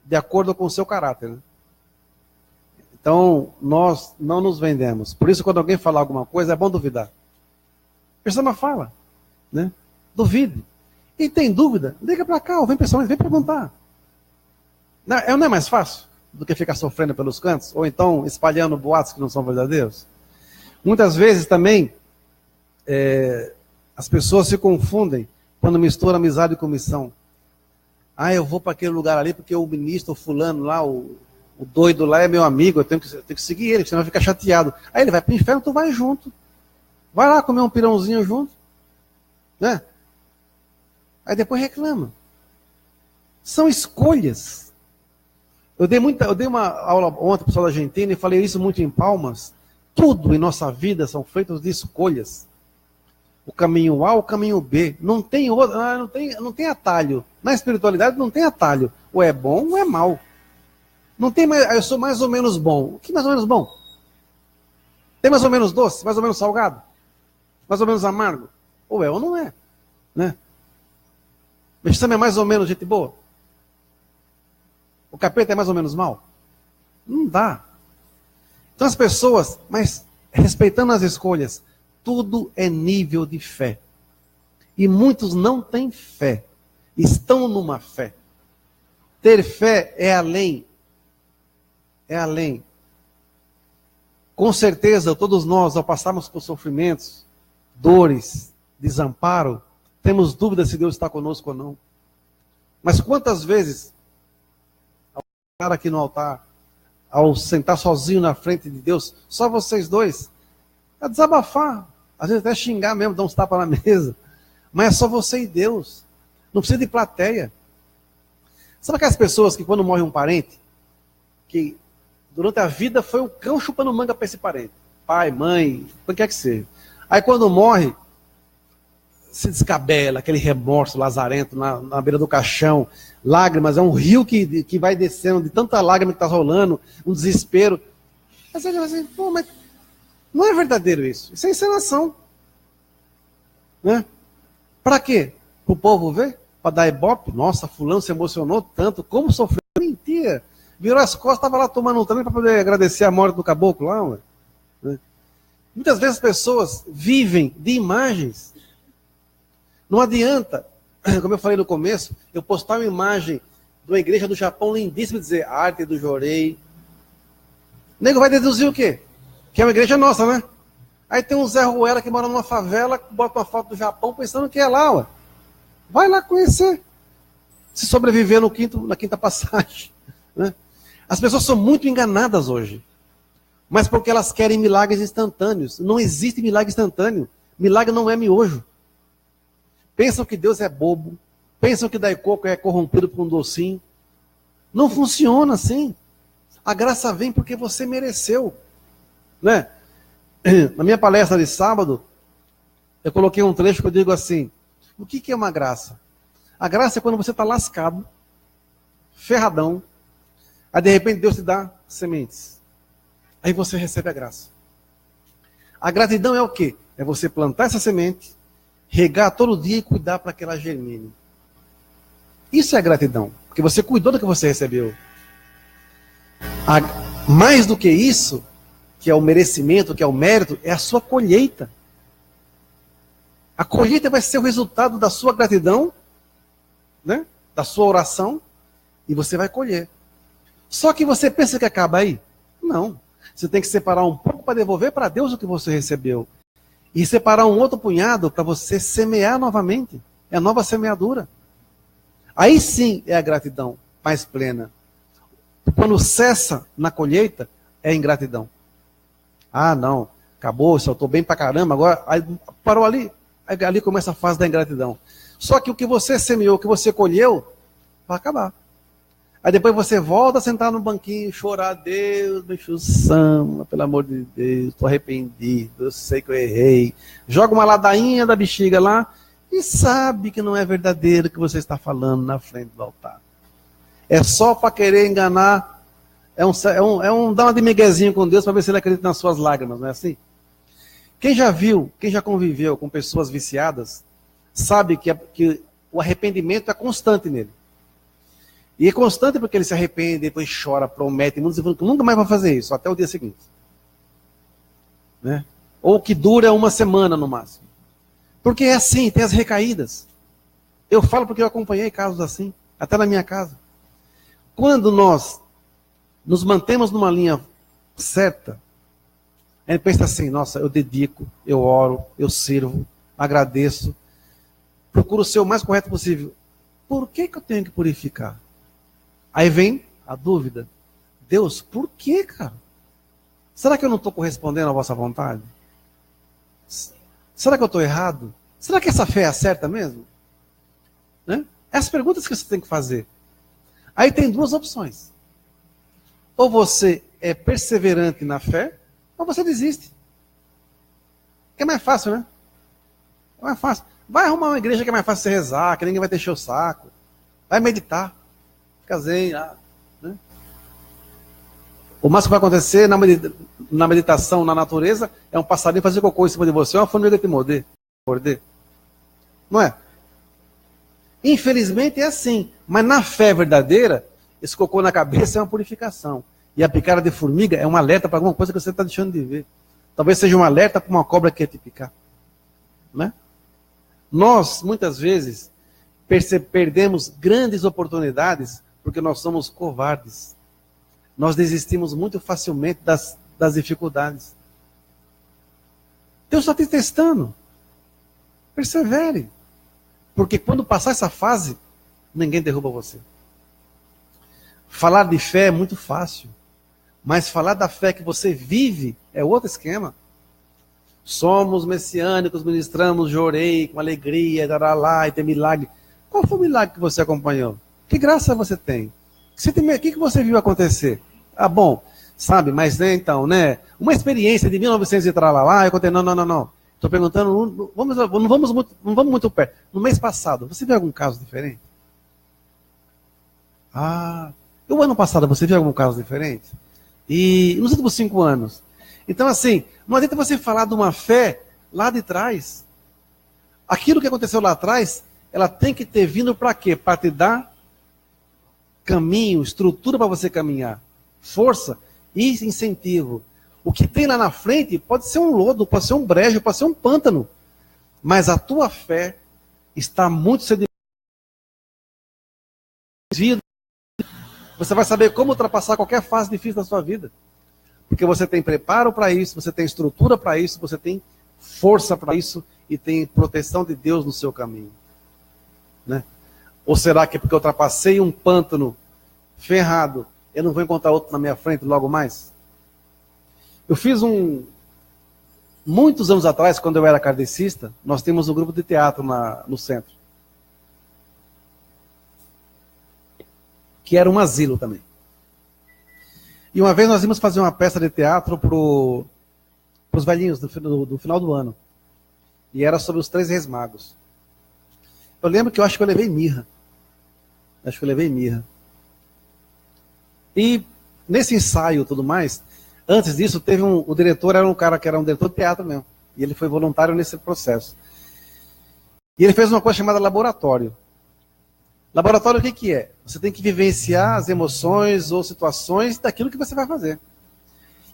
de acordo com o seu caráter, né? Então, nós não nos vendemos. Por isso, quando alguém falar alguma coisa, é bom duvidar. A pessoa fala, né? Duvide. E tem dúvida? Liga para cá, ou vem pessoalmente, vem perguntar. Não é mais fácil do que ficar sofrendo pelos cantos? Ou então espalhando boatos que não são verdadeiros? Muitas vezes também, as pessoas se confundem quando misturam amizade com missão. Eu vou para aquele lugar ali porque o ministro, o fulano lá, o doido lá é meu amigo, eu tenho que seguir ele, senão vai ficar chateado. Aí ele vai para o inferno, tu vai junto. Vai lá comer um pirãozinho junto. Né? Aí depois reclama. São escolhas. Eu dei uma aula ontem para o pessoal da Argentina e falei isso muito em Palmas. Tudo em nossa vida são feitos de escolhas. O caminho A, o caminho B. Não tem outro, não tem atalho. Na espiritualidade não tem atalho. Ou é bom ou é mal. Não tem mais, eu sou mais ou menos bom. O que mais ou menos bom? Tem mais ou menos doce? Mais ou menos salgado? Mais ou menos amargo? Ou é ou não é? Né? Meixo Sama é mais ou menos gente boa? O capeta é mais ou menos mal? Não dá. Então as pessoas, mas respeitando as escolhas, tudo é nível de fé. E muitos não têm fé. Estão numa fé. Ter fé é além. É além. Com certeza, todos nós, ao passarmos por sofrimentos, dores, desamparo, temos dúvidas se Deus está conosco ou não. Mas quantas vezes, ao estar aqui no altar, ao sentar sozinho na frente de Deus, só vocês dois, a desabafar, às vezes até xingar mesmo, dar uns tapas na mesa, mas é só você e Deus, não precisa de plateia. Sabe aquelas pessoas que quando morre um parente, que durante a vida foi um cão chupando manga para esse parente, pai, mãe, o que quer que seja. Aí quando morre, se descabela, aquele remorso lazarento na beira do caixão, lágrimas, é um rio que vai descendo, de tanta lágrima que está rolando, um desespero. Mas ele vai dizer, pô, mas não é verdadeiro isso, isso é encenação. Né? Para quê? Para o povo ver? Para dar ibope? Nossa, fulano se emocionou tanto, como sofreu? Mentira! Virou as costas, estava lá tomando um também para poder agradecer a morte do caboclo lá, ué. Né? Muitas vezes as pessoas vivem de imagens. Não adianta, como eu falei no começo, eu postar uma imagem de uma igreja do Japão lindíssima e dizer arte do Jorei. O nego vai deduzir o quê? Que é uma igreja nossa, né? Aí tem um Zé Ruela que mora numa favela, bota uma foto do Japão pensando que é lá, ué. Vai lá conhecer. Se sobreviver na quinta passagem. Né? As pessoas são muito enganadas hoje. Mas porque elas querem milagres instantâneos. Não existe milagre instantâneo. Milagre não é miojo. Pensam que Deus é bobo. Pensam que Dai Coco é corrompido por um docinho. Não funciona assim. A graça vem porque você mereceu. Né? Na minha palestra de sábado, eu coloquei um trecho que eu digo assim, o que é uma graça? A graça é quando você está lascado, ferradão, aí de repente Deus te dá sementes. Aí você recebe a graça. A gratidão é o quê? É você plantar essa semente, regar todo dia e cuidar para que ela germine. Isso é gratidão, porque você cuidou do que você recebeu. Mais do que isso, que é o merecimento, que é o mérito, é a sua colheita. A colheita vai ser o resultado da sua gratidão, né? Da sua oração, e você vai colher. Só que você pensa que acaba aí? Não. Você tem que separar um pouco para devolver para Deus o que você recebeu. E separar um outro punhado para você semear novamente. É a nova semeadura. Aí sim é a gratidão mais plena. Quando cessa na colheita, é ingratidão. Ah, não, acabou, eu estou bem pra caramba, agora aí parou ali. Aí ali começa a fase da ingratidão. Só que o que você semeou, o que você colheu, vai acabar. Aí depois você volta a sentar no banquinho, chorar, Deus, me chama, pelo amor de Deus, estou arrependido, eu sei que eu errei. Joga uma ladainha da bexiga lá e sabe que não é verdadeiro o que você está falando na frente do altar. É só para querer enganar. É um dar uma de miguezinho com Deus para ver se ele acredita nas suas lágrimas, não é assim? Quem já viu, quem já conviveu com pessoas viciadas, sabe que o arrependimento é constante nele. E é constante porque ele se arrepende, depois chora, promete, nunca mais vai fazer isso, até o dia seguinte. Né? Ou que dura uma semana no máximo. Porque é assim, tem as recaídas. Eu falo porque eu acompanhei casos assim, até na minha casa. Quando nós nos mantemos numa linha certa, a gente pensa assim, nossa, eu dedico, eu oro, eu sirvo, agradeço, procuro ser o mais correto possível. Por que eu tenho que purificar? Aí vem a dúvida. Deus, por que, cara? Será que eu não estou correspondendo à vossa vontade? Será que eu estou errado? Será que essa fé é certa mesmo? Né? Essas perguntas que você tem que fazer. Aí tem duas opções. Ou você é perseverante na fé, ou você desiste. Que é mais fácil, né? É mais fácil. Vai arrumar uma igreja que é mais fácil você rezar, que ninguém vai te encher o saco. Vai meditar. Fica zen. Né? O máximo que vai acontecer na meditação, na natureza, é um passarinho fazer cocô em cima de você, uma formiga te morder. Não é? Infelizmente é assim. Mas na fé verdadeira, esse cocô na cabeça é uma purificação. E a picada de formiga é um alerta para alguma coisa que você está deixando de ver. Talvez seja um alerta para uma cobra que quer te picar. Né? Nós, muitas vezes, perdemos grandes oportunidades porque nós somos covardes. Nós desistimos muito facilmente das dificuldades. Deus está te testando. Persevere. Porque quando passar essa fase, ninguém derruba você. Falar de fé é muito fácil. Mas falar da fé que você vive é outro esquema. Somos messiânicos, ministramos, jorei com alegria, dará lá e tem milagre. Qual foi o milagre que você acompanhou? Que graça você tem? O que você viu acontecer? Ah, bom, sabe, mas né, então, né? Uma experiência de 1900 e tralalá, eu contei, não. Estou perguntando, não vamos muito perto. No mês passado, você viu algum caso diferente? Ah, o ano passado você viu algum caso diferente? E nos últimos 5 anos? Então, assim, não adianta você falar de uma fé lá de trás. Aquilo que aconteceu lá atrás, ela tem que ter vindo para quê? Para te dar caminho, estrutura para você caminhar, força e incentivo. O que tem lá na frente pode ser um lodo, pode ser um brejo, pode ser um pântano, mas a tua fé está muito sedimentada. Você vai saber como ultrapassar qualquer fase difícil da sua vida, porque você tem preparo para isso, você tem estrutura para isso, você tem força para isso e tem proteção de Deus no seu caminho, né? Ou será que é porque eu ultrapassei um pântano ferrado, eu não vou encontrar outro na minha frente logo mais? Eu fiz muitos anos atrás, quando eu era kardecista, nós tínhamos um grupo de teatro no centro, que era um asilo também. E uma vez nós íamos fazer uma peça de teatro para os velhinhos do final do ano. E era sobre os 3 reis magos. Eu lembro que eu acho que eu levei mirra. E nesse ensaio e tudo mais, antes disso, o diretor era um cara que era um diretor de teatro mesmo. E ele foi voluntário nesse processo. E ele fez uma coisa chamada laboratório. Laboratório, o que é? Você tem que vivenciar as emoções ou situações daquilo que você vai fazer.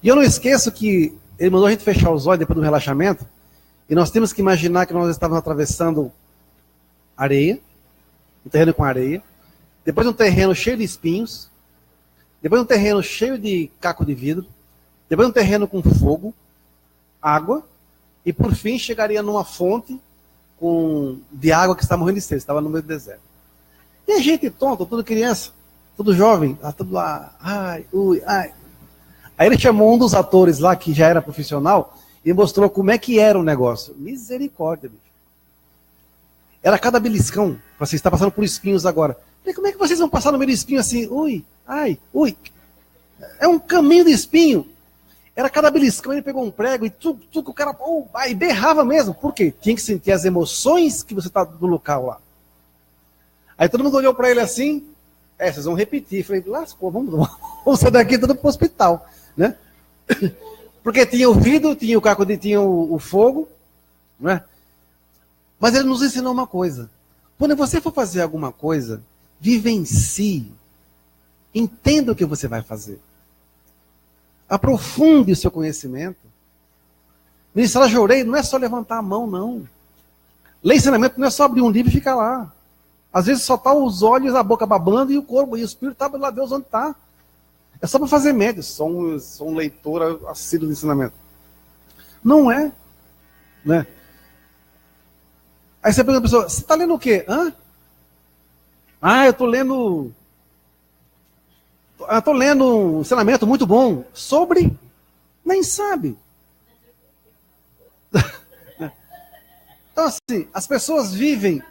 E eu não esqueço que ele mandou a gente fechar os olhos depois do relaxamento, e nós temos que imaginar que nós estávamos atravessando areia, um terreno com areia, depois um terreno cheio de espinhos, depois um terreno cheio de caco de vidro, depois um terreno com fogo, água, e por fim chegaria numa fonte de água que está morrendo de sede, estava no meio do deserto. E a gente tonto, tudo criança, tudo jovem, tudo lá, ai, ui, ai. Aí ele chamou um dos atores lá, que já era profissional, e mostrou como é que era o negócio. Misericórdia, bicho. Era cada beliscão, você está passando por espinhos agora. E como é que vocês vão passar no meio de espinho assim, ui, ai, ui. É um caminho de espinho. Era cada beliscão, ele pegou um prego e o cara, aí berrava mesmo. Por quê? Tinha que sentir as emoções que você está do local lá. Aí todo mundo olhou para ele assim, vocês vão repetir. Falei, lascou, vamos sair daqui tudo para o hospital, né? Porque tinha o vidro, tinha o caco, tinha o fogo, né? Mas ele nos ensinou uma coisa. Quando você for fazer alguma coisa, vivencie, entenda o que você vai fazer. Aprofunde o seu conhecimento. Ministrar Jorei não é só levantar a mão, não. Ler ensinamento não é só abrir um livro e ficar lá. Às vezes só está os olhos, a boca babando e o corpo, e o espírito está lá, Deus onde está. É só para fazer média, sou um leitor assíduo de ensinamento. Não é. Né? Aí você pergunta a pessoa, você está lendo o quê? Hã? Eu estou lendo... Estou lendo um ensinamento muito bom. Sobre? Nem sabe. Então assim, as pessoas vivem...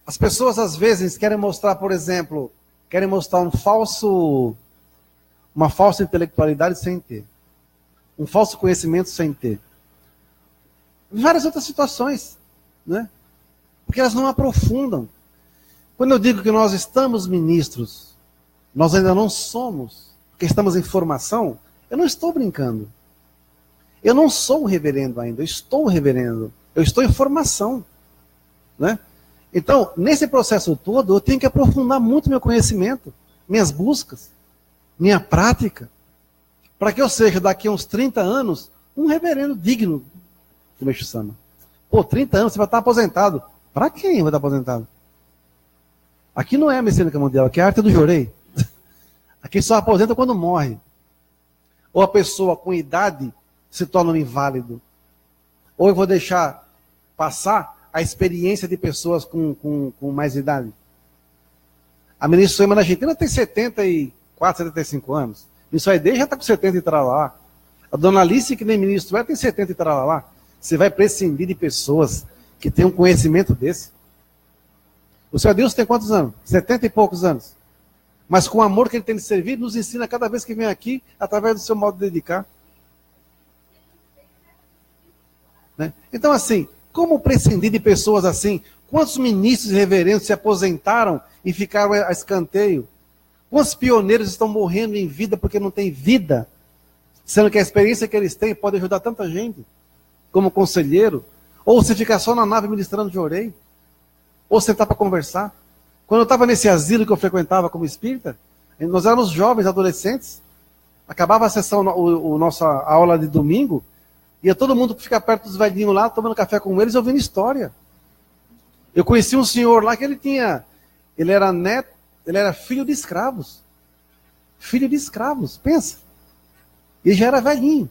As pessoas, às vezes, querem mostrar, por exemplo, uma falsa intelectualidade sem ter. Um falso conhecimento sem ter. Várias outras situações, né? Porque elas não aprofundam. Quando eu digo que nós estamos ministros, nós ainda não somos, porque estamos em formação, eu não estou brincando. Eu não sou um reverendo ainda, eu estou um reverendo. Eu estou em formação, né? Então, nesse processo todo, eu tenho que aprofundar muito meu conhecimento, minhas buscas, minha prática, para que eu seja, daqui a uns 30 anos, um reverendo digno do Meixo Sama. 30 anos, você vai estar aposentado. Para quem vai estar aposentado? Aqui não é a mecânica mundial, aqui é a arte do Jorei. Aqui só aposenta quando morre. Ou a pessoa com idade se torna um inválido. Ou eu vou deixar passar a experiência de pessoas com mais idade. A ministra Suema na Argentina tem 74, 75 anos. Isso aí já está com 70 e tralá. A dona Alice, que nem ministro tem 70 e tralá. Você vai prescindir de pessoas que têm um conhecimento desse? O senhor Deus tem quantos anos? 70 e poucos anos. Mas com o amor que ele tem de servir, nos ensina cada vez que vem aqui, através do seu modo de dedicar. Né? Então, assim, como prescindir de pessoas assim? Quantos ministros e reverendos se aposentaram e ficaram a escanteio? Quantos pioneiros estão morrendo em vida porque não têm vida? Sendo que a experiência que eles têm pode ajudar tanta gente, como conselheiro. Ou se ficar só na nave ministrando Jorei. ou sentar para conversar. Quando eu estava nesse asilo que eu frequentava como espírita, nós éramos jovens, adolescentes, acabava a sessão, nossa aula de domingo, ia todo mundo ficar perto dos velhinhos lá, tomando café com eles, ouvindo história. Eu conheci um senhor lá que ele era filho de escravos. Filho de escravos, pensa. Ele já era velhinho.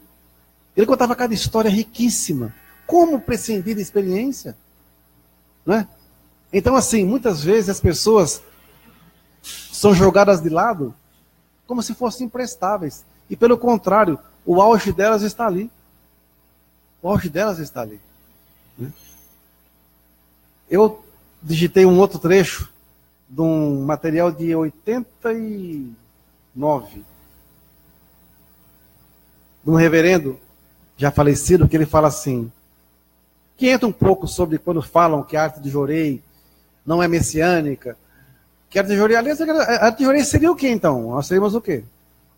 Ele contava cada história riquíssima. Como prescindir de experiência? Não é? Então, assim, muitas vezes as pessoas são jogadas de lado como se fossem imprestáveis. E pelo contrário, o auge delas está ali. O auge delas está ali. Né? Eu digitei um outro trecho de um material de 89, de um reverendo já falecido, que ele fala assim, que entra um pouco sobre quando falam que a arte de Jorei não é messiânica, que a arte de Jorei, aliás, a arte de Jorei seria o quê então? Nós seríamos o quê?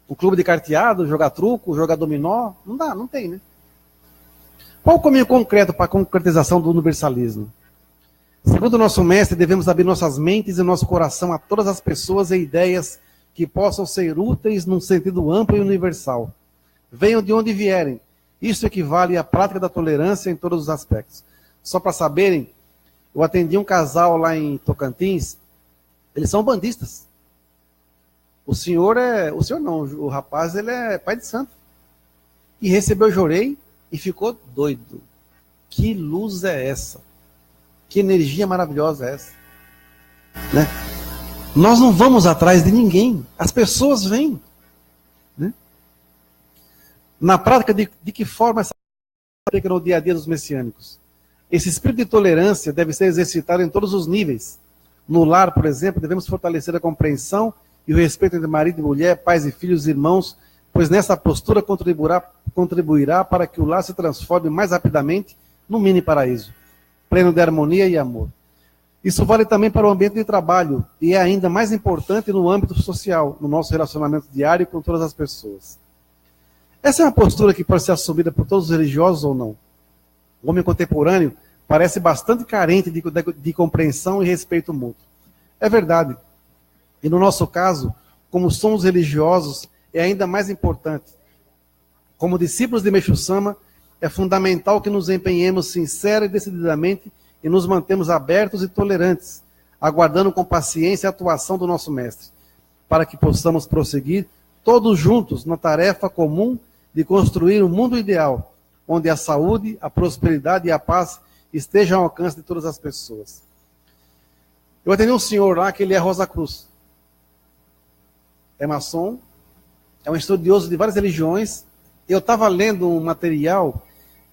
O clube de carteado, jogar truco, jogar dominó? Não dá, não tem, né? Qual o caminho concreto para a concretização do universalismo? Segundo o nosso mestre, devemos abrir nossas mentes e nosso coração a todas as pessoas e ideias que possam ser úteis num sentido amplo e universal. Venham de onde vierem. Isso equivale à prática da tolerância em todos os aspectos. Só para saberem, eu atendi um casal lá em Tocantins, eles são bandistas. O rapaz, ele é pai de santo. E recebeu Jorei e ficou doido. Que luz é essa? Que energia maravilhosa é essa? Né? Nós não vamos atrás de ninguém. As pessoas vêm. Né? Na prática, de que forma essa prática no dia a dia dos messiânicos? Esse espírito de tolerância deve ser exercitado em todos os níveis. No lar, por exemplo, devemos fortalecer a compreensão e o respeito entre marido e mulher, pais e filhos, irmãos, pois nessa postura contribuirá para que o lar se transforme mais rapidamente num mini paraíso, pleno de harmonia e amor. Isso vale também para o ambiente de trabalho e é ainda mais importante no âmbito social, no nosso relacionamento diário com todas as pessoas. Essa é uma postura que pode ser assumida por todos os religiosos ou não. O homem contemporâneo parece bastante carente de compreensão e respeito mútuo. É verdade. E no nosso caso, como somos religiosos, é ainda mais importante. Como discípulos de Meixo Sama, é fundamental que nos empenhemos sincera e decididamente e nos mantemos abertos e tolerantes, aguardando com paciência a atuação do nosso mestre, para que possamos prosseguir todos juntos na tarefa comum de construir um mundo ideal, onde a saúde, a prosperidade e a paz estejam ao alcance de todas as pessoas. Eu atendi um senhor lá que ele é Rosa Cruz. É maçom, é um estudioso de várias religiões. Eu estava lendo um material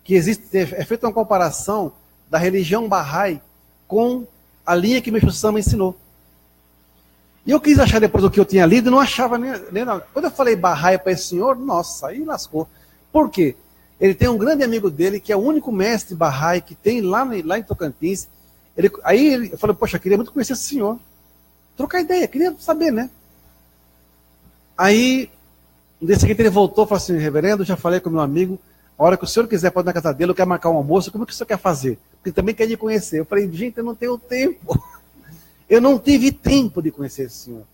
que é feita uma comparação da religião Bahá'í com a linha que Meixo Sama ensinou. E eu quis achar depois do que eu tinha lido e não achava nem nada. Quando eu falei Bahá'í para esse senhor, nossa, aí lascou. Por quê? Ele tem um grande amigo dele, que é o único mestre Bahá'í que tem lá em Tocantins. Eu falei, poxa, eu queria muito conhecer esse senhor. Trocar ideia, queria saber, né? Aí, no dia seguinte ele voltou e falou assim, reverendo, já falei com meu amigo, a hora que o senhor quiser pode ir na casa dele, eu quero marcar um almoço, como é que o senhor quer fazer? Porque também quer lhe conhecer. Eu falei, gente, eu não tenho tempo. Eu não tive tempo de conhecer esse senhor.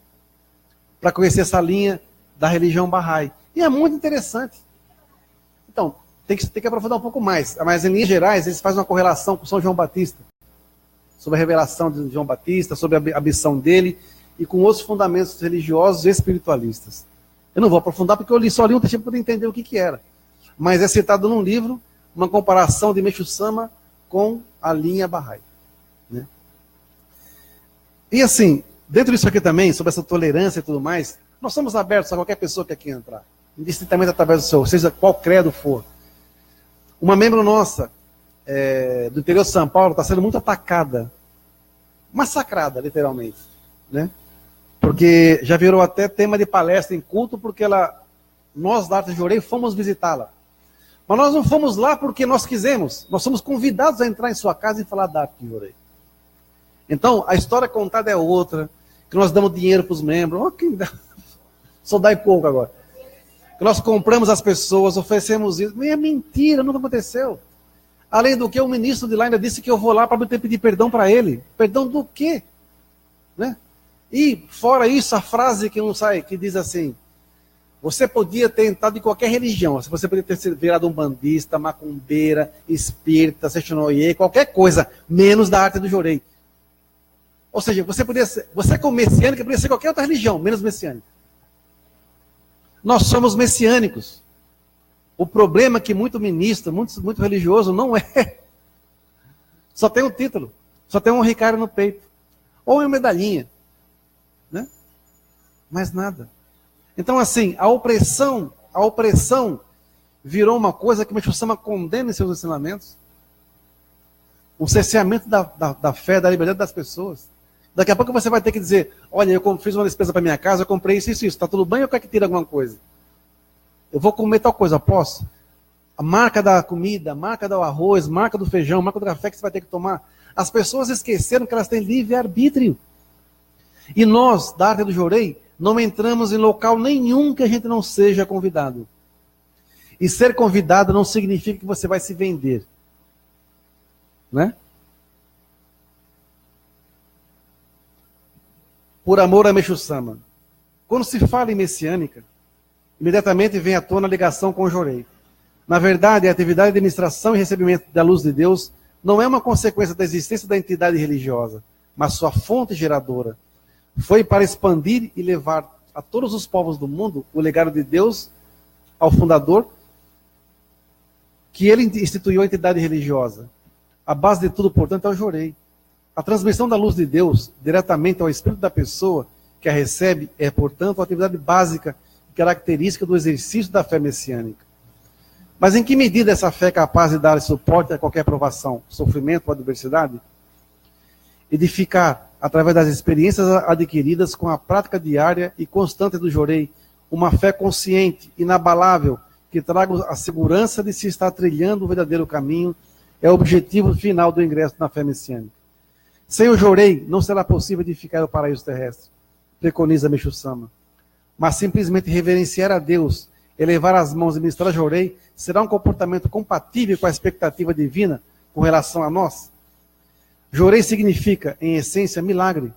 Para conhecer essa linha da religião Bahá'í. E é muito interessante. Então, tem que aprofundar um pouco mais. Mas em linhas gerais, eles fazem uma correlação com São João Batista. Sobre a revelação de João Batista, sobre a missão dele, e com outros fundamentos religiosos e espiritualistas. Eu não vou aprofundar porque eu só li um texto para poder entender o que era. Mas é citado num livro, uma comparação de Meixo Sama com a linha Bahá'í. Né? E assim, dentro disso aqui também, sobre essa tolerância e tudo mais, nós somos abertos a qualquer pessoa que aqui entrar, indistintamente através do seu, seja qual credo for. Uma membro nossa, do interior de São Paulo, está sendo muito atacada, massacrada, literalmente, né? Porque já virou até tema de palestra em culto, porque nós da Arte de Jorei fomos visitá-la. Mas nós não fomos lá porque nós quisemos, nós somos convidados a entrar em sua casa e falar da Arte de Jorei. Então, a história contada é outra, que nós damos dinheiro para os membros, só dá e pouco agora. Que nós compramos as pessoas, oferecemos isso, mas é mentira, nunca aconteceu. Além do que, o ministro de lá ainda disse que eu vou lá para pedir perdão para ele. Perdão do quê? Né? E, fora isso, a frase que não sai, que diz assim, você podia ter entrado em qualquer religião, você podia ter virado um bandista, macumbeira, espírita, sextonoye, qualquer coisa, menos da arte do jorei. Ou seja, você como messiânica poderia ser qualquer outra religião, menos messiânica. Nós somos messiânicos. O problema é que muito ministro, muito religioso, não é. Só tem um título, só tem um Ricardo no peito, ou uma medalhinha, né? Mais nada. Então, assim, a opressão virou uma coisa que o Meixo Sama condena em seus ensinamentos. Um cerceamento da fé, da liberdade das pessoas. Daqui a pouco você vai ter que dizer, olha, eu fiz uma despesa para minha casa, eu comprei isso, está tudo bem ou quer que tire alguma coisa? Eu vou comer tal coisa, posso? A marca da comida, a marca do arroz, a marca do feijão, a marca do café que você vai ter que tomar. As pessoas esqueceram que elas têm livre-arbítrio. E nós, da arte do jorei, não entramos em local nenhum que a gente não seja convidado. E ser convidado não significa que você vai se vender. Né? Por amor a Meixo Sama. Quando se fala em messiânica, imediatamente vem à tona a ligação com o jorei. Na verdade, a atividade de administração e recebimento da luz de Deus não é uma consequência da existência da entidade religiosa, mas sua fonte geradora. Foi para expandir e levar a todos os povos do mundo o legado de Deus ao fundador, que ele instituiu a entidade religiosa. A base de tudo, portanto, é o jorei. A transmissão da luz de Deus diretamente ao espírito da pessoa que a recebe é, portanto, a atividade básica e característica do exercício da fé messiânica. Mas em que medida essa fé é capaz de dar suporte a qualquer provação, sofrimento ou adversidade? Edificar, através das experiências adquiridas com a prática diária e constante do jorei, uma fé consciente, inabalável, que traga a segurança de se estar trilhando o verdadeiro caminho, é o objetivo final do ingresso na fé messiânica. Sem o jorei, não será possível edificar o paraíso terrestre, preconiza Meixo Sama. Mas simplesmente reverenciar a Deus, elevar as mãos e ministrar jorei, será um comportamento compatível com a expectativa divina com relação a nós? Jorei significa, em essência, milagre.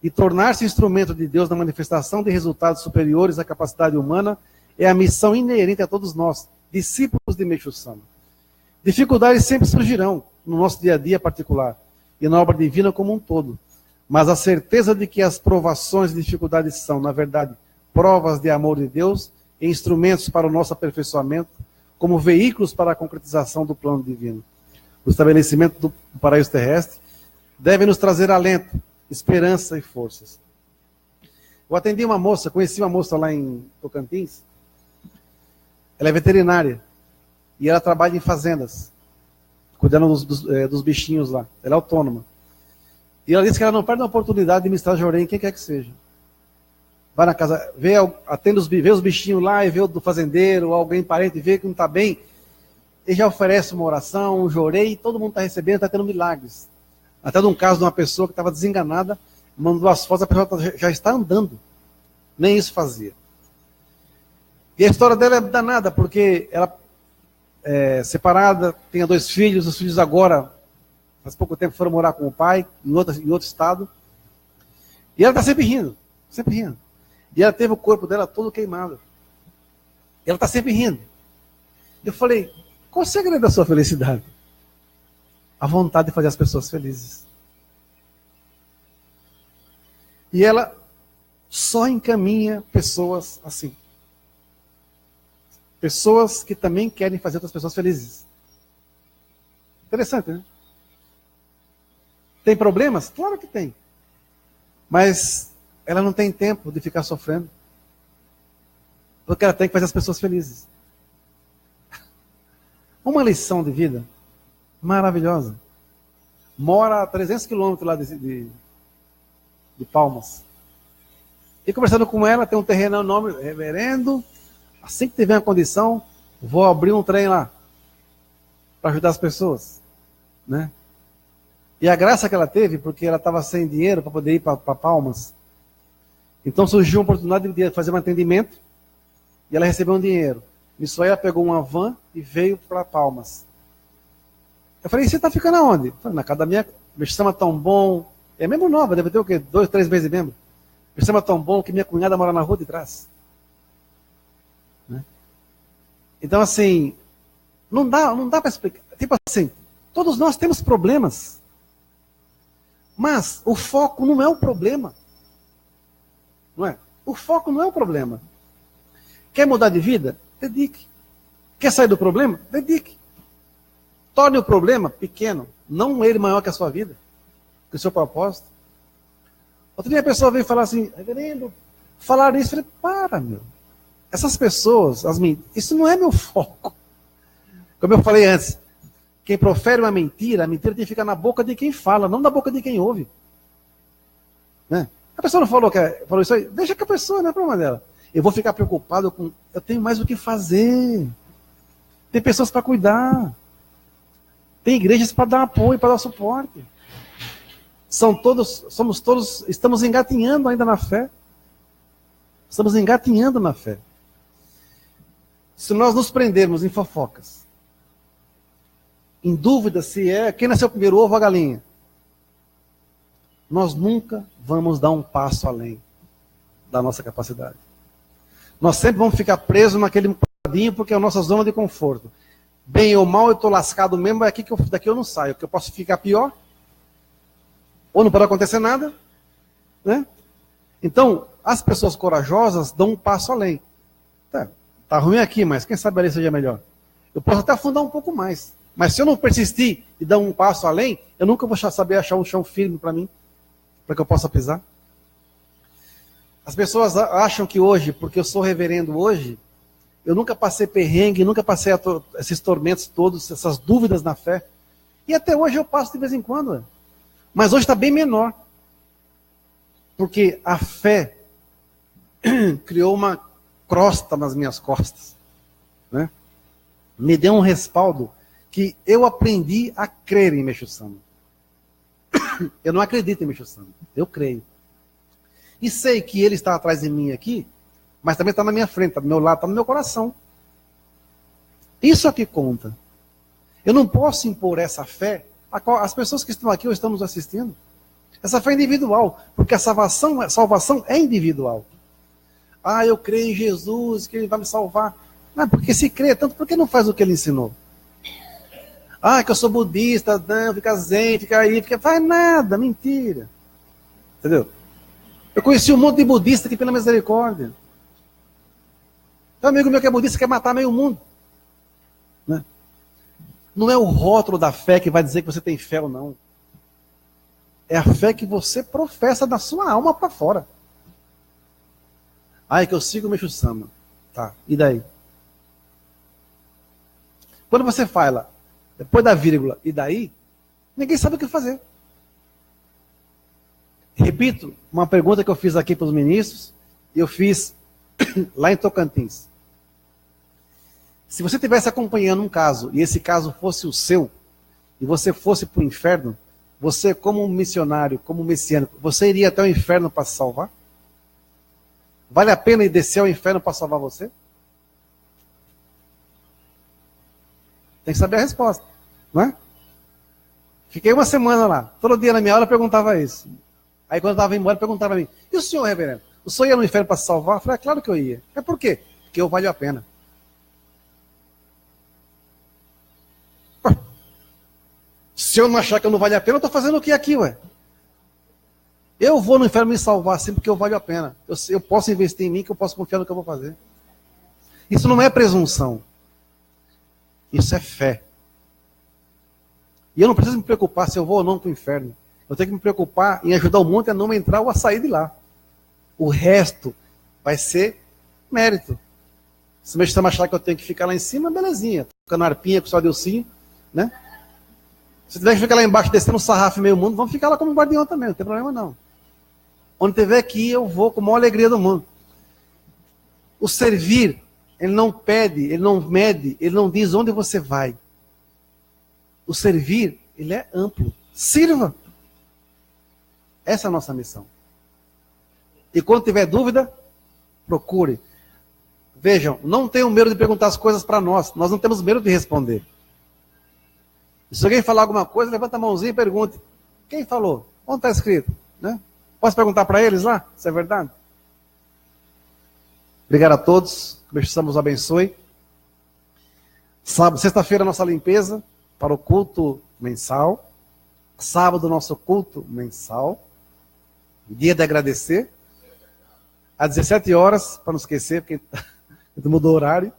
E tornar-se instrumento de Deus na manifestação de resultados superiores à capacidade humana é a missão inerente a todos nós, discípulos de Meixo Sama. Dificuldades sempre surgirão no nosso dia a dia particular e na obra divina como um todo. Mas a certeza de que as provações e dificuldades são, na verdade, provas de amor de Deus e instrumentos para o nosso aperfeiçoamento, como veículos para a concretização do plano divino. O estabelecimento do paraíso terrestre deve nos trazer alento, esperança e forças. Eu atendi uma moça, conheci uma moça lá em Tocantins. Ela é veterinária e ela trabalha em fazendas, cuidando dos bichinhos lá. Ela é autônoma. E ela disse que ela não perde a oportunidade de ministrar jorei em quem quer que seja. Vai na casa, vê os bichinhos lá e vê o do fazendeiro, ou alguém parente, vê que não está bem, e já oferece uma oração, um jorei, e todo mundo está recebendo, está tendo milagres. Até de um caso de uma pessoa que estava desenganada, mandou as fotos, a pessoa já está andando. Nem isso fazia. E a história dela é danada, porque ela é separada, tem 2 filhos, os filhos agora, faz pouco tempo, foram morar com o pai, em outro estado. E ela está sempre rindo, sempre rindo. E ela teve o corpo dela todo queimado. E ela está sempre rindo. Eu falei, qual o segredo da sua felicidade? A vontade de fazer as pessoas felizes. E ela só encaminha pessoas assim. Pessoas que também querem fazer outras pessoas felizes. Interessante, né? Tem problemas? Claro que tem. Mas ela não tem tempo de ficar sofrendo. Porque ela tem que fazer as pessoas felizes. Uma lição de vida maravilhosa. Mora a 300 quilômetros lá de Palmas. E conversando com ela, tem um terreno enorme, reverendo. Assim que tiver uma condição, vou abrir um trem lá. Para ajudar as pessoas. Né? E a graça que ela teve, porque ela estava sem dinheiro para poder ir para Palmas. Então surgiu uma oportunidade de fazer um atendimento. E ela recebeu um dinheiro. Nisso aí ela pegou uma van e veio para Palmas. Eu falei, você está ficando aonde? Eu falei, na casa da minha, meu sistema tão bom. É mesmo nova, deve ter o quê? 2, 3 meses mesmo. Meu sistema tão bom que minha cunhada mora na rua de trás. Né? Então, assim, não dá para explicar. Tipo assim, todos nós temos problemas. Mas o foco não é o problema. Não é? O foco não é o problema. Quer mudar de vida? Dedique. Quer sair do problema? Dedique. Torne o problema pequeno, não ele maior que a sua vida, que o seu propósito. Outro dia a pessoa veio falar assim, reverendo, falaram isso. Eu falei, para, meu. Essas pessoas, isso não é meu foco. Como eu falei antes, quem profere uma mentira, a mentira tem que ficar na boca de quem fala, não na boca de quem ouve. Né? A pessoa não falou isso aí, deixa que a pessoa, não é problema dela. Eu vou ficar preocupado com. Eu tenho mais o que fazer. Tem pessoas para cuidar. Tem igrejas para dar apoio, para dar suporte. Somos todos, estamos engatinhando ainda na fé. Estamos engatinhando na fé. Se nós nos prendermos em fofocas, em dúvida se é quem nasceu primeiro, o ovo ou a galinha, nós nunca vamos dar um passo além da nossa capacidade. Nós sempre vamos ficar presos naquele quadrinho porque é a nossa zona de conforto. Bem ou mal, eu estou lascado mesmo, daqui eu não saio, porque eu posso ficar pior, ou não pode acontecer nada. Né? Então, as pessoas corajosas dão um passo além. Tá ruim aqui, mas quem sabe ali seja melhor. Eu posso até afundar um pouco mais. Mas se eu não persistir e dar um passo além, eu nunca vou saber achar um chão firme para mim, para que eu possa pisar. As pessoas acham que hoje, porque eu sou reverendo hoje, eu nunca passei perrengue, nunca passei esses tormentos todos, essas dúvidas na fé. E até hoje eu passo de vez em quando. Mas hoje está bem menor. Porque a fé criou uma crosta nas minhas costas. Né? Me deu um respaldo que eu aprendi a crer em Meixo Sama. Eu não acredito em Meixo Sama, eu creio. E sei que ele está atrás de mim aqui, mas também está na minha frente, está do meu lado, está no meu coração. Isso é que conta. Eu não posso impor essa fé às pessoas que estão aqui ou estão nos assistindo. Essa fé é individual, porque a salvação é individual. Ah, eu creio em Jesus, que ele vai me salvar. Não, porque se crê tanto, por que não faz o que ele ensinou? Ah, que eu sou budista, não, fica zen, fica aí, faz nada, mentira. Entendeu? Eu conheci um monte de budista aqui pela misericórdia. Tem um amigo meu que é budista, quer matar meio mundo. Né? Não é o rótulo da fé que vai dizer que você tem fé ou não. É a fé que você professa da sua alma para fora. Ah, é que eu sigo o Meixo Sama. Tá, e daí? Quando você fala, depois da vírgula, e daí? Ninguém sabe o que fazer. Repito, uma pergunta que eu fiz aqui para os ministros, e eu fiz lá em Tocantins. Se você estivesse acompanhando um caso, e esse caso fosse o seu, e você fosse para o inferno, você como missionário, como messiânico, você iria até o inferno para se salvar? Vale a pena ir descer ao inferno para salvar você? Tem que saber a resposta, não é? Fiquei uma semana lá, todo dia na minha aula eu perguntava isso. Aí quando eu estava embora, perguntava a mim, e o senhor, reverendo? O senhor ia no inferno para se salvar? Eu falei, claro que eu ia. É por quê? Porque eu valho a pena. Se eu não achar que eu não valho a pena, eu estou fazendo o que aqui, ué? Eu vou no inferno me salvar assim porque eu valho a pena. Eu posso investir em mim, que eu posso confiar no que eu vou fazer. Isso não é presunção. Isso é fé. E eu não preciso me preocupar se eu vou ou não para o inferno. Eu tenho que me preocupar em ajudar o mundo a não entrar ou a sair de lá. O resto vai ser mérito. Se o meu sistema achar que eu tenho que ficar lá em cima, belezinha. Tocando arpinha com o seu Adelcinho, né? Se tiver que ficar lá embaixo descendo um sarrafo meio mundo, vamos ficar lá como guardião também, não tem problema não. Onde tiver que ir, eu vou com a maior alegria do mundo. O servir, ele não pede, ele não mede, ele não diz onde você vai. O servir, ele é amplo. Sirva. Essa é a nossa missão. E quando tiver dúvida, procure. Vejam, não tenham medo de perguntar as coisas para nós. Nós não temos medo de responder. Se alguém falar alguma coisa, levanta a mãozinha e pergunte. Quem falou? Onde está escrito? Né? Posso perguntar para eles lá, se é verdade? Obrigado a todos. Que Deus os abençoe. Sábado, sexta-feira, nossa limpeza para o culto mensal. Sábado, nosso culto mensal. Dia de agradecer. Às 17 horas, para não esquecer, porque mudou o horário.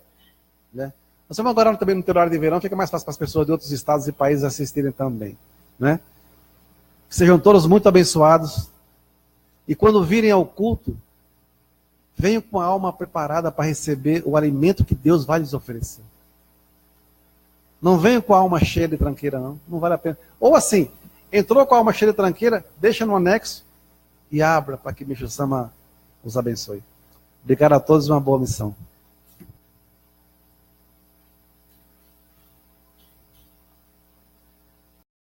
Né? Nós vamos agora também no teu horário de verão, fica mais fácil para as pessoas de outros estados e países assistirem também. Né? Sejam todos muito abençoados. E quando virem ao culto, venham com a alma preparada para receber o alimento que Deus vai lhes oferecer. Não venham com a alma cheia de tranqueira, não. Não vale a pena. Ou assim, entrou com a alma cheia de tranqueira, deixa no anexo e abra para que Meixo Sama os abençoe. Obrigado a todos e uma boa missão.